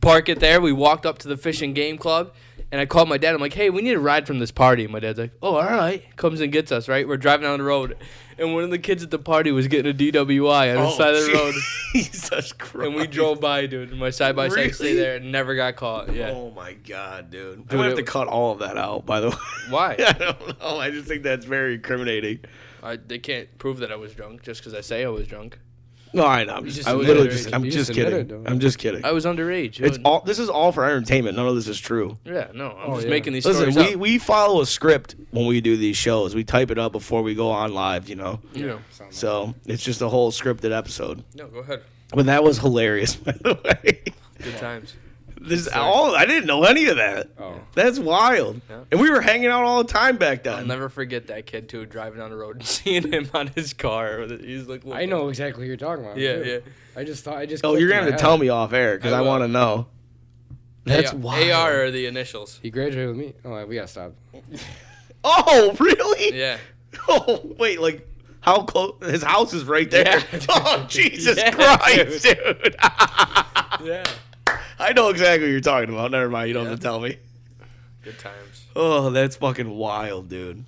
Park it there. We walked up to the Fish and Game Club, and I called my dad. I'm like, hey, we need a ride from this party. And my dad's like, oh, all right. Comes and gets us, right? We're driving down the road, and one of the kids at the party was getting a DWI on the side of the road. Jesus Christ. And we drove by, dude. And my side-by-side Really? stayed there and never got caught. Yeah. Oh, my God, dude. I'm Dude, going to have to cut all of that out, by the way. Why? I don't know. I just think that's very incriminating. They can't prove that I was drunk just because I say I was drunk. No, I know. I'm just I was admitted literally it. I'm You just just kidding. admitted it, I'm just kidding. I was underage. It's all. This is all for entertainment. None of this is true. Yeah, no. I'm Oh, just yeah. making these Listen, stories up. we follow a script when we do these shows. We type it up before we go on live, you know. Yeah. So it's just a whole scripted episode. No, go ahead. But that was hilarious, by the way. Good times. This all I didn't know any of that. Oh. That's wild. Yeah. And we were hanging out all the time back then. I'll never forget that kid, too, driving down the road and seeing him on his car. He's like, I know exactly what you're talking about. Yeah, too. yeah. I just thought, Oh, you're gonna have to tell me off air because I I will. want to know. That's wild. AR are the initials. He graduated with me. Oh, we gotta stop. Oh, really? Yeah. Oh, wait, like how close? His house is right there. Yeah. Oh, Jesus Yeah, Christ, dude. Yeah. I know exactly what you're talking about. Never mind. You don't have to tell me. Good times. Oh, that's fucking wild, dude.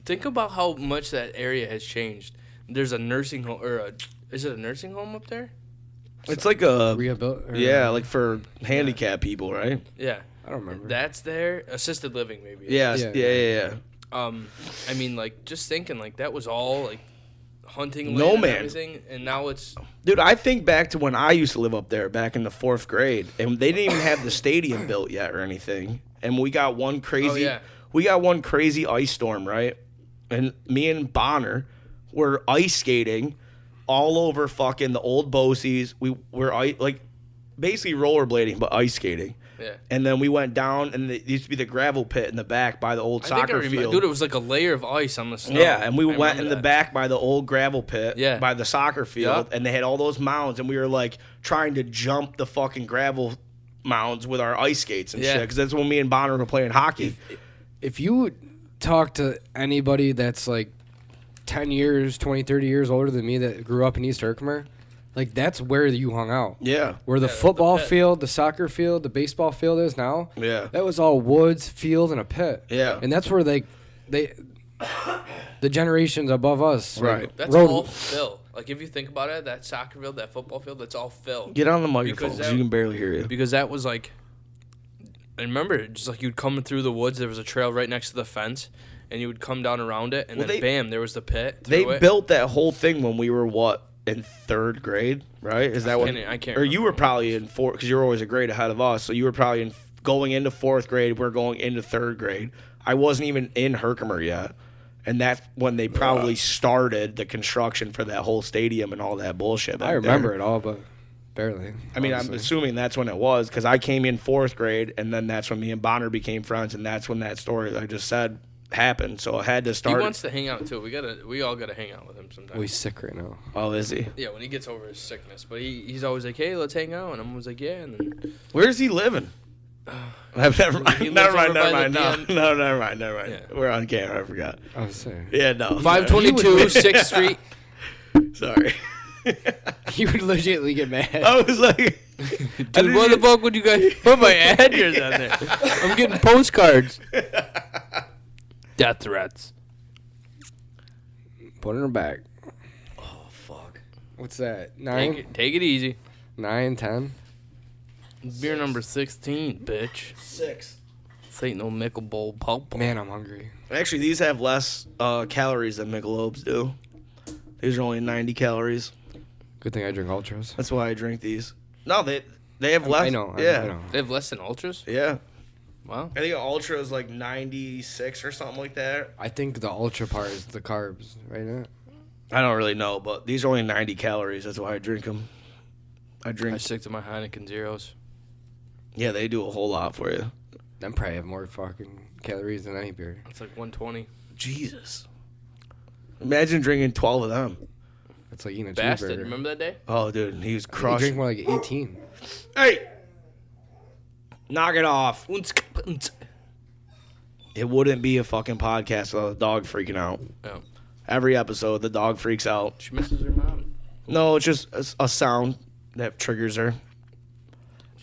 Think about how much that area has changed. There's a nursing home, is it a nursing home up there? It's like a Rehabilitate. like for handicapped people, right? Yeah. I don't remember. That's there. Assisted living, maybe. Yeah, Yeah. yeah. I mean, like, just thinking, like, that was all, like, hunting land No and man. everything, and now it's... Dude, I think back to when I used to live up there back in the 4th grade, and they didn't even have the stadium built yet or anything. And we got one crazy, ice storm, right? And me and Bonner were ice skating all over fucking the old Bosies. We were like basically rollerblading, but ice skating. Yeah. And then we went down, and it used to be the gravel pit in the back by the old I think I soccer remember, field. dude, it was like a layer of ice on the snow. Yeah, and we I went remember in the that. back by the old gravel pit, Yeah. by the soccer field, Yeah. and they had all those mounds, and we were like trying to jump the fucking gravel mounds with our ice skates and Yeah. shit, because that's when me and Bonner were playing hockey. If you talk to anybody that's like 10 years, 20, 30 years older than me that grew up in East Herkimer, like that's where you hung out. Yeah, Where the Yeah, the football pit. field, the soccer field, the baseball field is now. yeah, That was all woods, field, and a pit. yeah. And that's where they the generations above us. Right. That's rode- all fill. Like, if you think about it, that soccer field, that football field, that's all fill. Get on the microphone, Because 'cause that- you can barely hear you. Because that was like, I remember, just like you'd come through the woods, there was a trail right next to the fence, and you would come down around it, and Well, then they- bam, there was the pit. They through it. built that whole thing when we were in 3rd grade, right? Is that when? I can't Or you remember. were probably in 4th, because you were always a grade ahead of us. So you were probably going into 4th grade. We're going into 3rd grade. I wasn't even in Herkimer yet, and that's when they probably started the construction for that whole stadium and all that bullshit. I remember it all, but barely. I mean, I'm honestly. assuming that's when it was, because I came in 4th grade, and then that's when me and Bonner became friends, and that's when that story that I just said happened. So it had to He start. wants to hang out too. We all gotta hang out with him sometime. He's sick right now. Oh, is he? Yeah, when he gets over his sickness. But he's always like, hey, let's hang out. And I'm always like, yeah. And then Where's he living? Never mind. He Never lives mind. over Never by mind. the No, DM. no, never mind. Never mind. Yeah. We're on camera. I forgot. I was saying. Yeah, no. 522 6th Street. Sorry. You would legitimately get mad. I was like, Dude, what the fuck would you guys put my address on there? I'm getting postcards. Death threats. Put it in her back. What's that? 9? Take it easy. 9, 10? Beer number 16, bitch. 6. This ain't no Michelob Pulp. Man, I'm hungry. Actually, these have less calories than Michelob's do. These are only 90 calories. Good thing I drink Ultras. That's why I drink these. No, they have less. I know. Yeah. I know. They have less than Ultras? Yeah. Wow. I think an Ultra is like 96 or something like that. I think the Ultra part is the carbs, right? I don't really know, but these are only 90 calories. That's why I drink them. I stick to my Heineken Zeros. Yeah, they do a whole lot for you. Them probably have more fucking calories than any beer. It's like 120. Jesus. Imagine drinking 12 of them. That's like eating a Bastard. cheeseburger. Remember that day? Oh, dude, he was You drink crushing. more like 18. Hey! Knock it off. It wouldn't be a fucking podcast without the dog freaking out. Oh. Every episode, the dog freaks out. She misses her mom. No, it's just a sound that triggers her.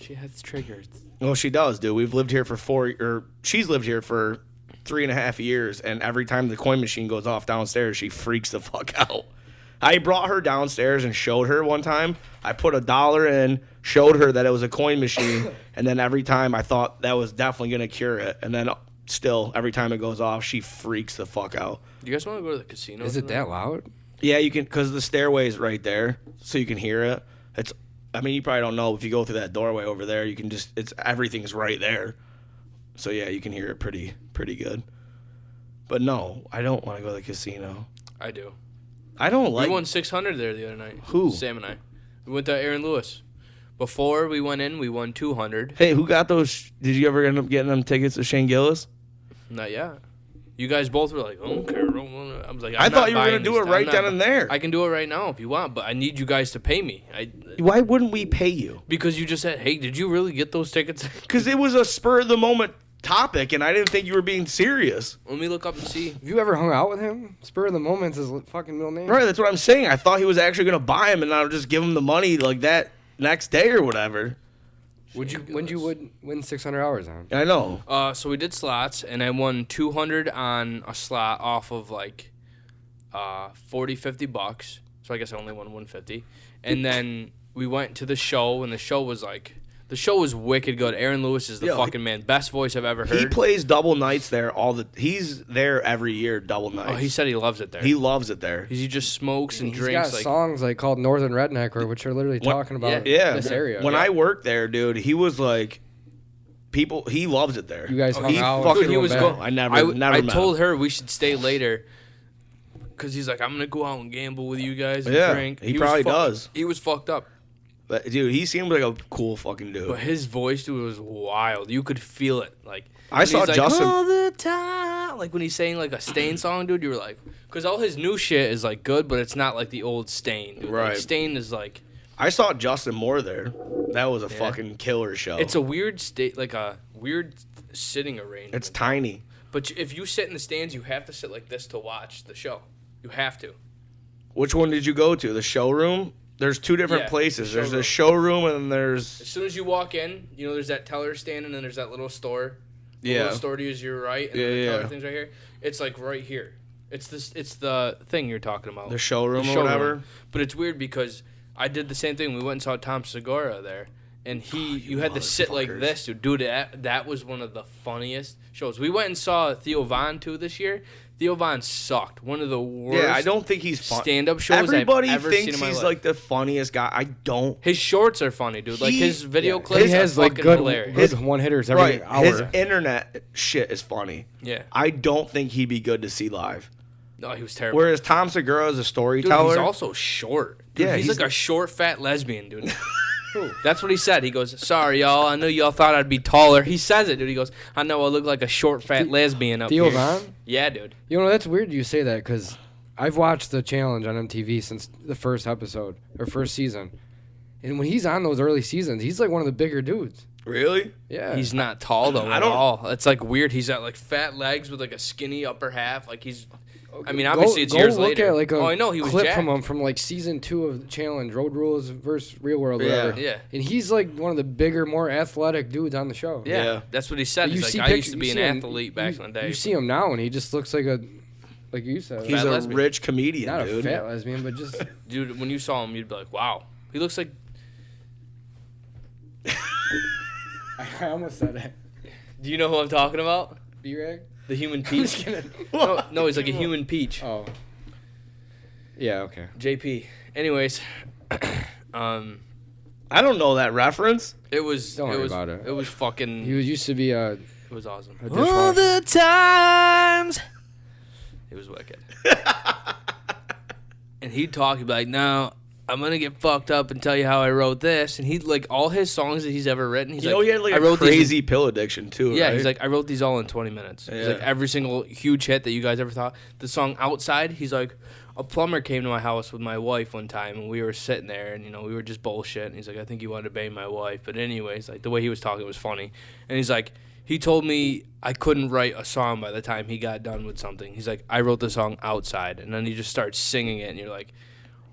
She has triggers. Well, she does, dude. We've lived here for she's lived here for 3.5 years, and every time the coin machine goes off downstairs, she freaks the fuck out. I brought her downstairs and showed her one time. I put $1 in, showed her that it was a coin machine, and then every time I thought that was definitely going to cure it. And then still, every time it goes off, she freaks the fuck out. You guys want to go to the casino? Is it tonight? that loud? Yeah, you can, because the stairway is right there, so you can hear it. I mean, you probably don't know, if you go through that doorway over there, you can just, everything's right there. So yeah, you can hear it pretty good. But no, I don't want to go to the casino. I do. I don't like. We won 600 there the other night. Who? Sam and I. We went to Aaron Lewis. Before we went in, we won 200. Hey, who got those? Did you ever end up getting them tickets to Shane Gillis? Not yet. You guys both were like, I don't care. I was like, I thought you were gonna do it right then and there. I can do it right now if you want, but I need you guys to pay me. Why wouldn't we pay you? Because you just said, hey, did you really get those tickets? Because it was a spur of the moment topic, and I didn't think you were being serious. Let me look up and see. Have you ever hung out with him? Spur of the Moment's his fucking middle name. Right, that's what I'm saying. I thought he was actually gonna buy him, and I'll just give him the money like that next day or whatever. When you win 600 hours on? I know. So we did slots, and I won 200 on a slot off of like 40, 50 bucks. So I guess I only won 150. And then we went to the show, and the show was wicked good. Aaron Lewis is the fucking man. Best voice I've ever heard. He plays double nights there he's there every year, double nights. Oh, he said he loves it there. He loves it there. He just smokes and He's drinks. got Like, songs like called Northern Redneck, which are literally talking about this area. When I worked there, dude, he was like, he loves it there. You guys hung he out. Fucking Dude, he was met go- him. I never I met told him. her we should stay later. Because he's like, I'm going to go out and gamble with you guys and Yeah, drink. he was probably does. He was fucked up. But, dude, he seemed like a cool fucking dude. But his voice, dude, was wild. You could feel it. Like I saw he's like, Justin- all the time. Like when he's saying like a Stain song, dude, you were like, because all his new shit is like good, but it's not like the old Stain. Dude. Right. Like, Stain is like, I saw Justin Moore there. That was a fucking killer show. it's a weird state, like a weird sitting arrangement. It's tiny. But if you sit in the stands, you have to sit like this to watch the show. You have to. Which one did you go to? The showroom? There's two different Yeah, places. the There's a showroom and there's... As soon as you walk in, you know, there's that teller stand, and then there's that little store. The little store to use your right, and then the teller thing's right here. It's like right here. It's the thing you're talking about. The showroom or whatever. But it's weird because I did the same thing. We went and saw Tom Segura there, and you had to sit like motherfuckers. this, dude. That was one of the funniest shows. We went and saw Theo Von too this year. Theo Von sucked. One of the worst. Yeah, I don't think he's fun. stand-up shows Everybody I've ever seen thinks in my he's life. like the funniest guy. I don't. His shorts are funny, dude. Like his video He clips has are like fucking good hilarious. one hitters every hour. His internet shit is funny. Yeah. I don't think he'd be good to see live. No, he was terrible. Whereas Tom Segura is a Dude, storyteller. he's also short. Dude, Yeah, he's he's like a short, fat lesbian, dude. That's what he said. He goes, "Sorry, y'all. I know y'all thought I'd be taller." He says it, dude. He goes, "I know I look like a short, fat lesbian up Theo here." Von? Yeah, dude. You know, that's weird you say that because I've watched the challenge on MTV since the first episode or first season. And when he's on those early seasons, he's like one of the bigger dudes. Really? Yeah. He's not tall though I at don't- all. It's like weird. He's got like fat legs with like a skinny upper half. Like he's. I mean, Go- obviously it's go years look later. At like a oh, I know he was clip jacked. from him from like season 2 of the challenge, Road Rules versus Real World. Yeah. Whatever. Yeah. And he's like one of the bigger, more athletic dudes on the show. Yeah, Yeah. that's what he said. But He's like, I used to be an athlete back in the day. You see him now, and he just looks like a like you said. He's Fat a lesbian. rich comedian, Not dude. a fat lesbian, but just. Dude, when you saw him, you'd be like, wow. He looks like... I almost said it. Do you know who I'm talking about? B-Rag? The human I'm peach? just kidding. No, he's like a human peach. Oh. Yeah, okay. JP. Anyways, I don't know that reference. it was... Don't it worry was, about it. It was fucking... He was used to be a It was awesome. dishwasher. the times. It was wicked. And he'd talk. He'd be like, "No, I'm gonna get fucked up and tell you how I wrote this." And he'd like all his songs that he's ever written. He's You like, know, he had like I a wrote crazy These, pill addiction too. yeah, right? he's like, I wrote these all in 20 minutes. He's like, Yeah. every single huge hit that you guys ever thought. The song "Outside." He's like, a plumber came to my house with my wife one time, and we were sitting there, and we were just bullshit. And he's like, I think he wanted to bang my wife, but anyways, like the way he was talking was funny. And he's like, he told me I couldn't write a song by the time he got done with something. He's like, I wrote the song "Outside," and then he just starts singing it, and you're like,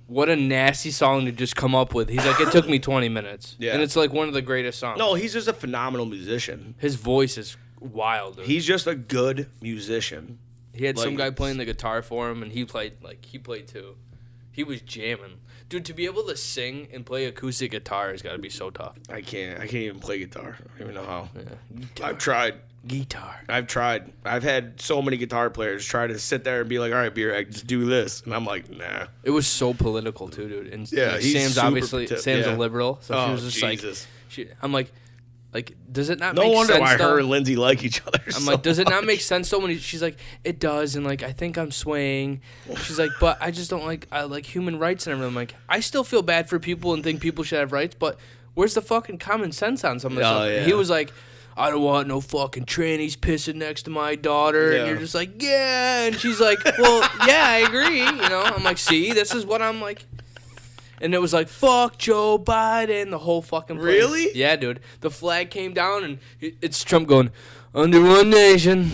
what a nasty song to just come up with. He's like, it took me 20 minutes. Yeah. And it's like one of the greatest songs. no, he's just a phenomenal musician. His voice is wild, dude. He's just a good musician. He had some like- guy playing the guitar for him, and he played too. He was jamming. Dude, to be able to sing and play acoustic guitar has got to be so tough. I can't even play guitar. I don't even know how. Yeah. I've tried. Guitar. I've had so many guitar players try to sit there and be like, all right, B-Rag, just do this. And I'm like, nah. It was so political too, dude. And Yeah, like, he's Sam's super obviously Sam's yeah. a liberal, so she Oh, was just Jesus. I'm like, does it not No make wonder sense? why though? her and Lindsay like each other I'm so like, does it not much. make sense though? When she's like, it does, and like I think I'm swaying. She's like, but I just don't like I like human rights and everything. I'm like, I still feel bad for people and think people should have rights, but where's the fucking common sense on some of this Oh, stuff? yeah. He was like, I don't want no fucking trannies pissing next to my daughter, Yeah. and you're just like, yeah, and she's like, well, yeah, I agree. I'm like, see, this is what I'm like. And it was like, fuck Joe Biden, the whole fucking place. Really? Yeah, dude. The flag came down, and it's Trump going, under one nation,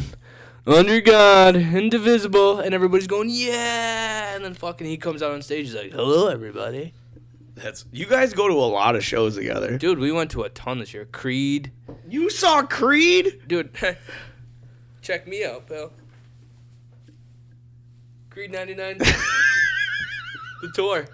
under God, indivisible. And everybody's going, yeah. And then fucking he comes out on stage, he's like, hello, everybody. You guys go to a lot of shows together. Dude, we went to a ton this year. Creed. You saw Creed? Dude, check me out, pal. Creed 99. The tour.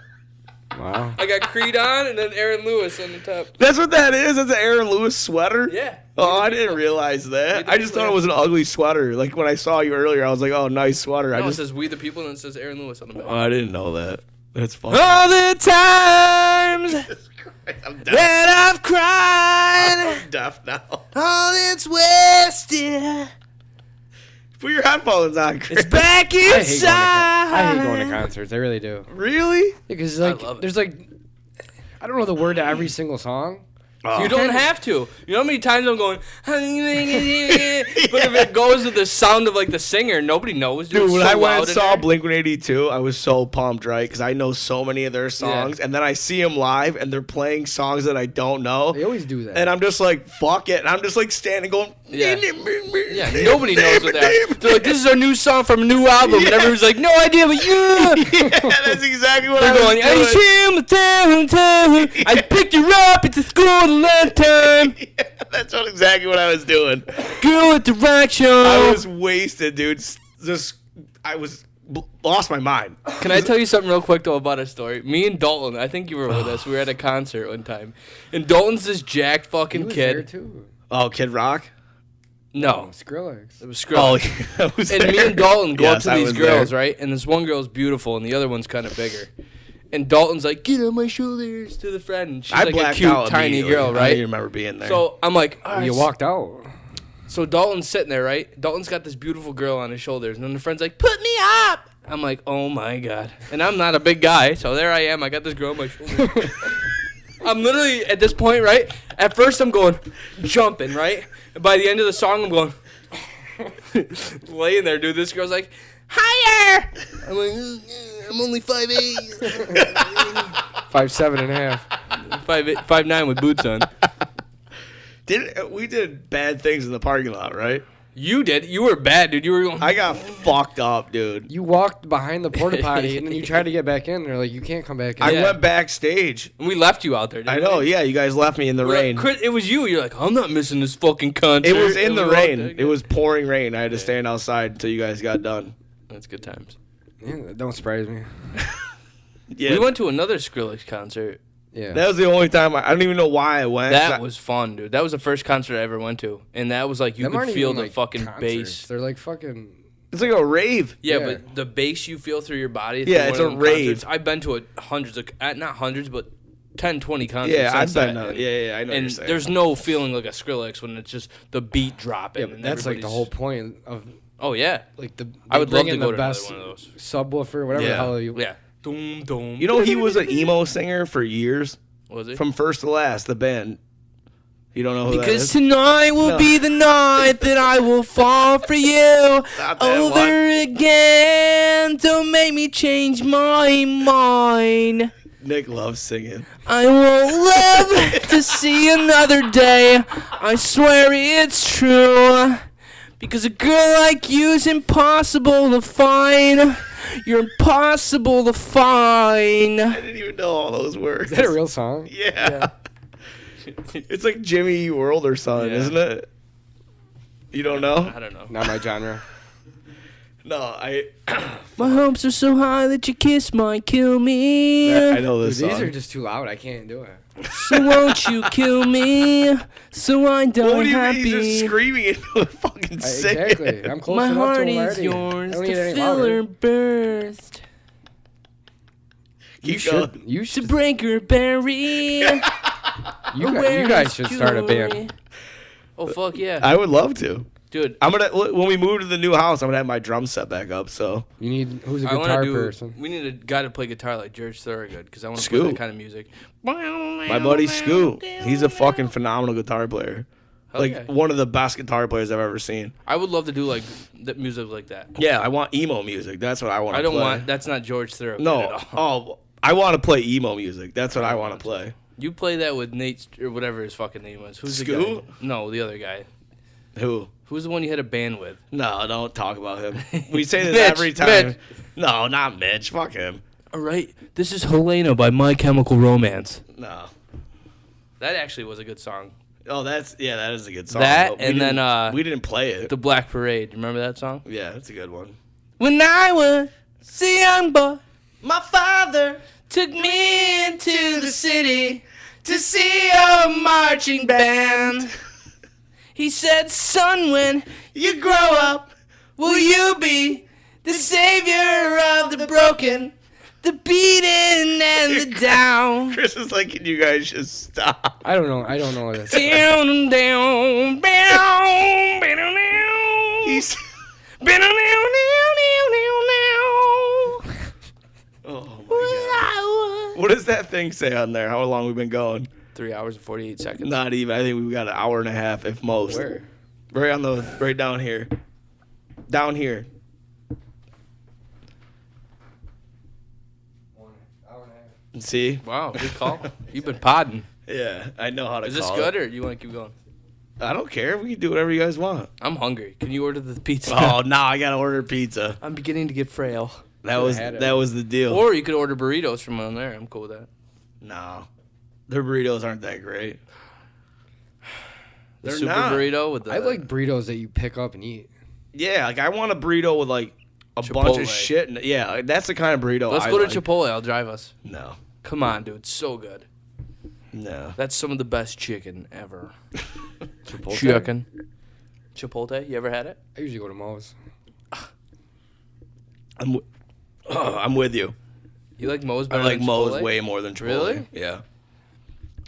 Wow. I got Creed on, and then Aaron Lewis on the top. That's what that is? That's an Aaron Lewis sweater? Yeah. Oh, I didn't realize that. I just thought it was an ugly sweater. Like when I saw you earlier, I was like, oh, nice sweater. No, it says We the People, and it says Aaron Lewis on the back. I didn't know that. That's funny. All the times I'm deaf. that I've cried, I'm deaf now. all that's wasted, Put your headphones on, Chris. it's back inside. I hate going to concerts. I really do. Really? Because I like, love it. there's like, I don't know the word to every single song. Oh. You don't have to. You know how many times I'm going, but if it goes with the sound of like the singer, nobody knows. Dude, It's when so I went loud and in saw there. Blink-182, I was so pumped, right? Because I know so many of their songs, and then I see them live, and they're playing songs that I don't know, They always do that. and I'm just like, fuck it, and I'm just like standing going, Yeah. Yeah, nobody knows what that. They're like, this is our new song from a new album, and everyone's like, no idea, but yeah. Yeah, that's exactly what They're I going, was doing. I picked you up at the school last time. Yeah, that's exactly what I was doing. Girl with the right show. I was wasted, dude. Lost my mind. Can I tell you something real quick though about a story? Me and Dalton, I think you were with us. We were at a concert one time, and Dalton's this jacked he fucking was there kid. too. Oh, Kid Rock? No, Skrillex. it was Oh, Skrillex. yeah. I was And me there. and Dalton go Yes, up to I these was girls, there. right? And this one girl's beautiful, and the other one's kind of bigger. And Dalton's like, get on my shoulders to the friend. And she's I like a blacked cute, out tiny immediately. girl, I right? don't remember being there. So I'm like, all right, You walked out. So Dalton's sitting there, right? Dalton's got this beautiful girl on his shoulders, and then the friend's like, put me up! I'm like, oh my God. And I'm not a big guy, so there I am. I got this girl on my shoulder. I'm literally, at this point, right? At first I'm going, jumping, right? And by the end of the song, I'm going, laying there, dude. This girl's like, higher! I'm like, I'm only 5'8". 5'7.5". 5'9" with boots on. We did bad things in the parking lot, right? You did. You were bad, dude. You were going. I got fucked up, dude. You walked behind the porta potty and then you tried to get back in. They're like, you can't come back in. I Yeah. went backstage. And we left you out there, didn't I know, we? yeah. You guys left me in the We're like, rain. Chris, it was you. You're like, I'm not missing this fucking concert. It was in And the we were all rain. there. It was pouring rain. I had to stand outside until you guys got done. That's good times. Yeah, that don't surprise me. Yeah, We went to another Skrillex concert. Yeah. that was the only time. I don't even know why I went. That was fun, dude. That was the first concert I ever went to, and that was like you Them could aren't feel even, the like, fucking concerts. bass. They're like fucking. It's like a rave. Yeah, Yeah. but the bass you feel through your body. Yeah, through it's one a of them rave. concerts. I've been to hundreds of, not hundreds, but 10, 20 concerts. Yeah, I've since been. that, Yeah, I know. What And you're saying. there's no feeling like a Skrillex when it's just the beat dropping. Yeah, but and that's like the everybody's- whole point of Oh yeah, like the. I would they love bring to in go the to another best one of those. subwoofer, whatever Yeah. the hell you. Yeah, doom doom. You know, he was an emo singer for years, Was he? from first to last. The band. You don't know who that Because is? tonight will No. be the night that I will fall for you Not that over one. again. Don't make me change my mind. Nick loves singing. I won't live to see another day. I swear it's true. Because a girl like you's impossible to find. You're impossible to find. I didn't even know all those words. Is that a real song? Yeah. It's like Jimmy Eat World or something, Yeah. isn't it? You don't know? I don't know. Not my genre. No, I My hopes are so high that your kiss might kill me. I know Dude, this these song. are just too loud. I can't do it. So won't you kill me so I What die do you mean? He's just happy? screaming into a fucking singing. Exactly. I'm close My enough to heart him is already. yours I don't to need any fill louder. her burst. You Keep should. going. You To should. break her berry. You guys should start a band. Oh fuck yeah, I would love to. dude! I'm gonna when we move to the new house, I'm gonna have my drum set back up. So You need who's a I want guitar to do. person. We need a guy to play guitar like George Thorogood because I want to play Scoot. that kind of music. my buddy Scoot, he's a fucking phenomenal guitar player. Hell Like yeah. one of the best guitar players I've ever seen. I would love to do like that music like that. Yeah, I want emo music. That's what I want. I don't play. want. That's not George Thorogood No. at all. Oh, I want to play emo music. That's what I want to play. You play that with Nate or whatever his fucking name was. Who's the Scoot? guy? No, the other guy. Who? Who's the one you had a band with? No, don't talk about him. We say this Mitch, every time. Mitch. No, not Mitch. Fuck him. All right, this is Helena by My Chemical Romance. No. That actually was a good song. Oh, that is a good song. That, but we and then, didn't- we didn't play it. The Black Parade. Remember that song? Yeah, that's a good one. When I was a young boy, My father took me into the city to see a marching band. He said, son, when you grow up. will you be the savior of the broken, the beaten and the down? Chris is like, can you guys just stop? I don't know. I don't know this. Down and down, down, down, down. He's. Down, down, down, down, Oh my god. What does that thing say on there? How long we've been going? 3 hours and 48 seconds. Not even. I think we've got an hour and a half, if most. Where? Right down here. Down here. See? Wow, good call. You've been podding. Yeah, I know how to. Is this call good it. or do you want to keep going? I don't care. We can do whatever you guys want. I'm hungry. Can you order the pizza? Oh, now I gotta order pizza. I'm beginning to get frail. That was had it. that was the deal. Or you could order burritos from on there. I'm cool with that. No, their burritos aren't that great. The They're super not. burrito with the. I like burritos that you pick up and eat. Yeah, like I want a burrito with like a bunch Chipotle. of shit. Yeah, that's the kind of burrito. Let's I go like. to Chipotle. I'll drive us. No, Come on, dude. So good. no. That's some of the best chicken ever. Chipotle. Chicken. Chipotle? You ever had it? I usually go to Moe's. I'm with you. You like Moe's I better like than Moe's Chipotle? way more than Chipotle. Really? Yeah.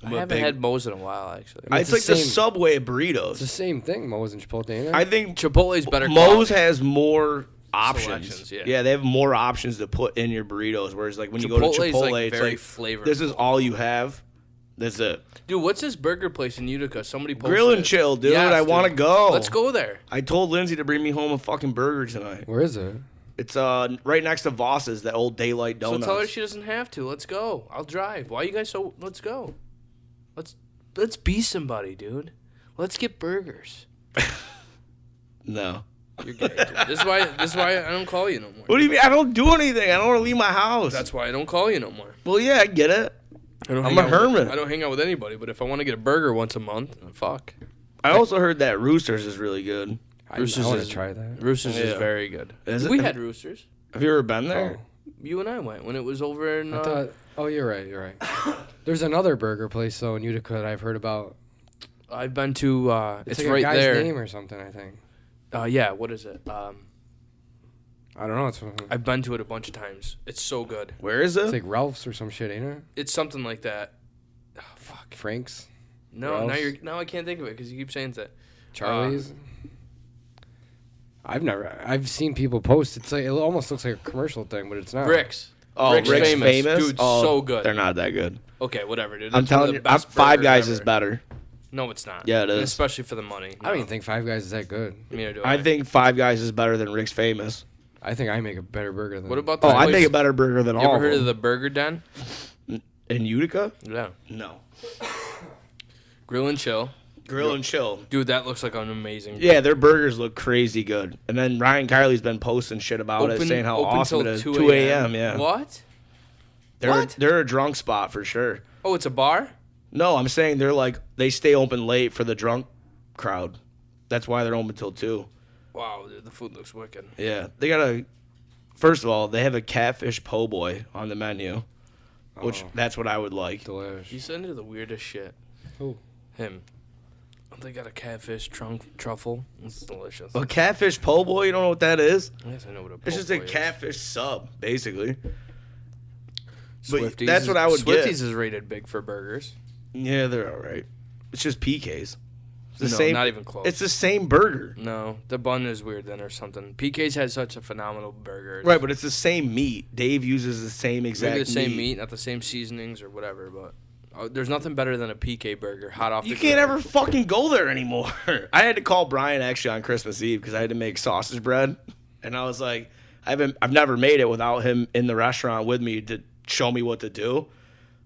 I haven't had Moe's in a while, actually. mean, It's it's like the the same- Subway It's the burritos. same thing, Moe's and Chipotle, ain't it? I think Chipotle's better Moe's quality. has more options. Selections, yeah. They have more options to put in your burritos. Whereas like when you go to Chipotle's, Chipotle, like, it's very like flavorful. this is all you have. That's it. Dude, what's this burger place in Utica? Somebody posted Grill and it. chill, dude. Yes, I want to dude. go. Let's go there. I told Lindsay to bring me home a fucking burger tonight. Where is it? It's right next to Voss's, that old Daylight So Donuts. tell her she doesn't have to. Let's go. I'll drive. Why you guys so? Let's go. Let's be somebody, dude. Let's get burgers. No. You're gay. Dude. This is why I don't call you no more. What do you mean? I don't do anything. I don't want to leave my house. That's why I don't call you no more. Well, yeah, I get it. I don't I'm hang a out with- hermit. I don't hang out with anybody, but if I want to get a burger once a month, fuck. I also heard that Roosters is really good. Roosters want to is try that. Roosters is Yeah. very good. Is it? We had Roosters. Have you ever been there? You and I went when it was over in. I thought. Oh, you're right. There's another burger place though in Utica that I've heard about. I've been to. It's like right a guy's there. name or something. I think. Yeah. What is it? I don't know. It's I've been to it a bunch of times. It's so good. Where is it? like Ralph's or some shit, ain't it? It's something like that. Oh, fuck. Frank's, No, Ralph's? now I can't think of it because you keep saying that. Charlie's. I've seen people post. It's like it almost looks like a commercial thing, but it's not. Rick's. Oh, Rick's Rick's famous. famous? Dude, Oh, so good. They're not that good. Okay, whatever, dude. I'm That's one of telling the you, best Five burgers Guys ever. is better. No, it's not. Yeah, it is. And especially for the money. I don't even think Five Guys is that good. Neither do I think Five Guys is better than Rick's Famous. I think I make a better burger than. What about the Oh, I place- make a better burger than You all ever of heard them. of the Burger Den? In Utica? Yeah. No. Grill and Chill. Grill and Chill. Dude, that looks like an amazing. Yeah, their burgers look crazy good. And then Ryan Kiley's been posting shit about it, saying how open awesome it till is. 2 2 a.m. Yeah. What? They're What? they're a drunk spot for sure. Oh, it's a bar? No, I'm saying they stay open late for the drunk crowd. That's why they're open till 2. Wow, dude, the food looks wicked. Yeah, they got first of all, they have a catfish po' boy on the menu, which Oh. that's what I would like. Delish. He's into the weirdest shit. Who? Him. They got a catfish truffle. It's delicious. A catfish po' boy, you don't know what that is? Yes, I know what a It's just po' a boy is. catfish sub, basically. But Swifties that's what I would Swifties get. is rated big for burgers. Yeah, they're all right. It's just PKs. It's the No, same. not even close. It's the same burger. No, the bun is weird then or something. PK's had such a phenomenal burger. Right, but it's the same meat. Dave uses the same exact Maybe the same meat, not the same seasonings or whatever, but there's nothing better than a PK burger, hot off You the can't grill. ever fucking go there anymore. I had to call Brian actually on Christmas Eve because I had to make sausage bread, and I was like, I've never made it without him in the restaurant with me to show me what to do.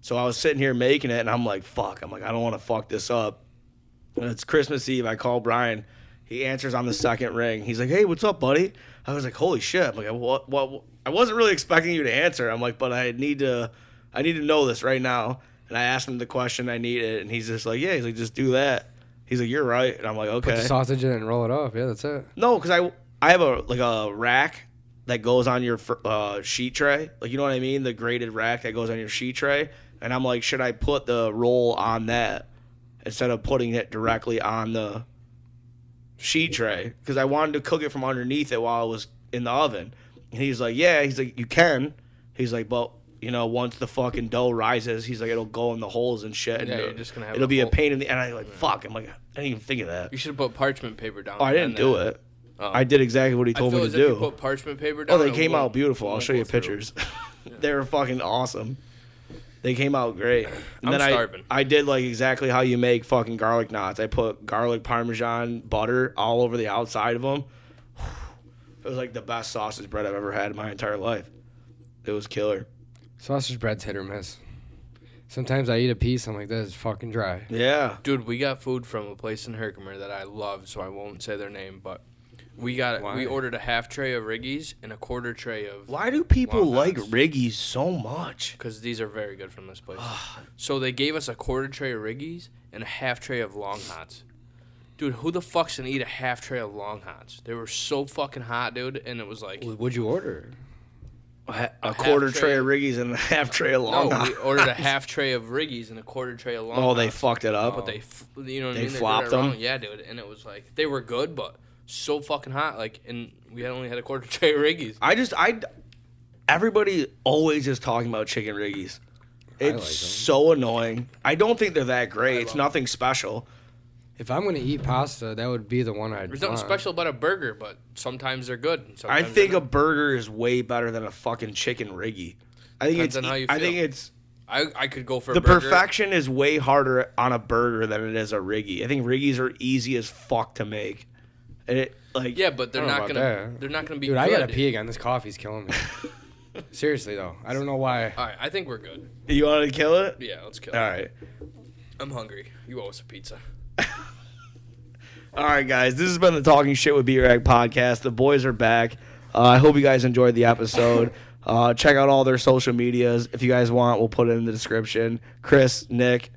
So I was sitting here making it, and I'm like, fuck. I'm like, I don't want to fuck this up. And it's Christmas Eve. I call Brian. He answers on the second ring. He's like, hey, what's up, buddy? I was like, holy shit. I'm like, what? I wasn't really expecting you to answer. I'm like, but I need to know this right now. And I asked him the question I needed, and he's just like, yeah. He's like, just do that. He's like, you're right. And I'm like, okay. Put the sausage in it and roll it up. Yeah, that's it. No, because I have a rack that goes on your sheet tray. Like, you know what I mean? The grated rack that goes on your sheet tray. And I'm like, should I put the roll on that instead of putting it directly on the sheet tray? Because I wanted to cook it from underneath it while it was in the oven. And he's like, yeah. He's like, you can. He's like, but, once the fucking dough rises, he's like, it'll go in the holes and shit. And Yeah, you're just gonna have it'll a be a hole. pain in the... And I'm like, fuck. I'm like, I didn't even think of that. You should have put parchment paper down. Oh, I didn't do it. Oh. I did exactly what he I told feel me as to if do. you put parchment paper down. Oh, they it came won't- out beautiful. it I'll won't show you go through. pictures. They were fucking awesome. They came out great. And I'm then starving. I did like exactly how you make fucking garlic knots. I put garlic parmesan butter all over the outside of them. It was like the best sausage bread I've ever had in my entire life. It was killer. Sausage bread's hit or miss. Sometimes I eat a piece, I'm like, this is fucking dry. Yeah. Dude, we got food from a place in Herkimer that I love, so I won't say their name, but Why? we ordered a half tray of Riggies and a quarter tray of... Why do people Long like Johns. Riggies so much? Because these are very good from this place. So they gave us a quarter tray of Riggies and a half tray of Long Hots. Dude, who the fuck's gonna eat a half tray of Long Hots? They were so fucking hot, dude, and it was like... What'd you order? A quarter half tray tray. of Riggies and a half tray of long No, we Hots. ordered a half tray of Riggies and a quarter tray of Long Oh, they Hots. fucked it up. But they, you know what I They mean? flopped did it wrong. them? Yeah, dude. And it was like, they were good, but so fucking hot. Like, and we had only had a quarter tray of Riggies. Everybody always is talking about chicken Riggies. It's like 'em. so annoying. I don't think they're that great. It's nothing special. If I'm gonna eat pasta, that would be the one I'd There's nothing want. special about a burger, but sometimes they're good. and I sometimes think they're a burger is way better than a fucking chicken Riggy. I think Depends on how you I think feel. it's not. I could go for the a burger. perfection is way harder on a burger than it is a Riggy. I think Riggies are easy as fuck to make. And it like Yeah, but they're I don't know not about gonna. that. They're not gonna be. Dude, good. I gotta pee again. This coffee's killing me. Seriously though, I don't know why. All right, I think we're good. you want to kill it? Yeah, let's kill All it. right. I'm hungry. You owe us a pizza. All right, guys. This has been the Talking Shit with B-Rag podcast. The boys are back. I hope you guys enjoyed the episode. Check out all their social medias. If you guys want, we'll put it in the description. Chris, Nick,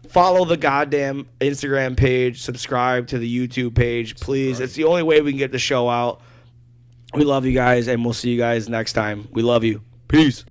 follow the goddamn Instagram page, subscribe to the YouTube page, please. It's the only way we can get the show out. We love you guys, and we'll see you guys next time. We love you. Peace.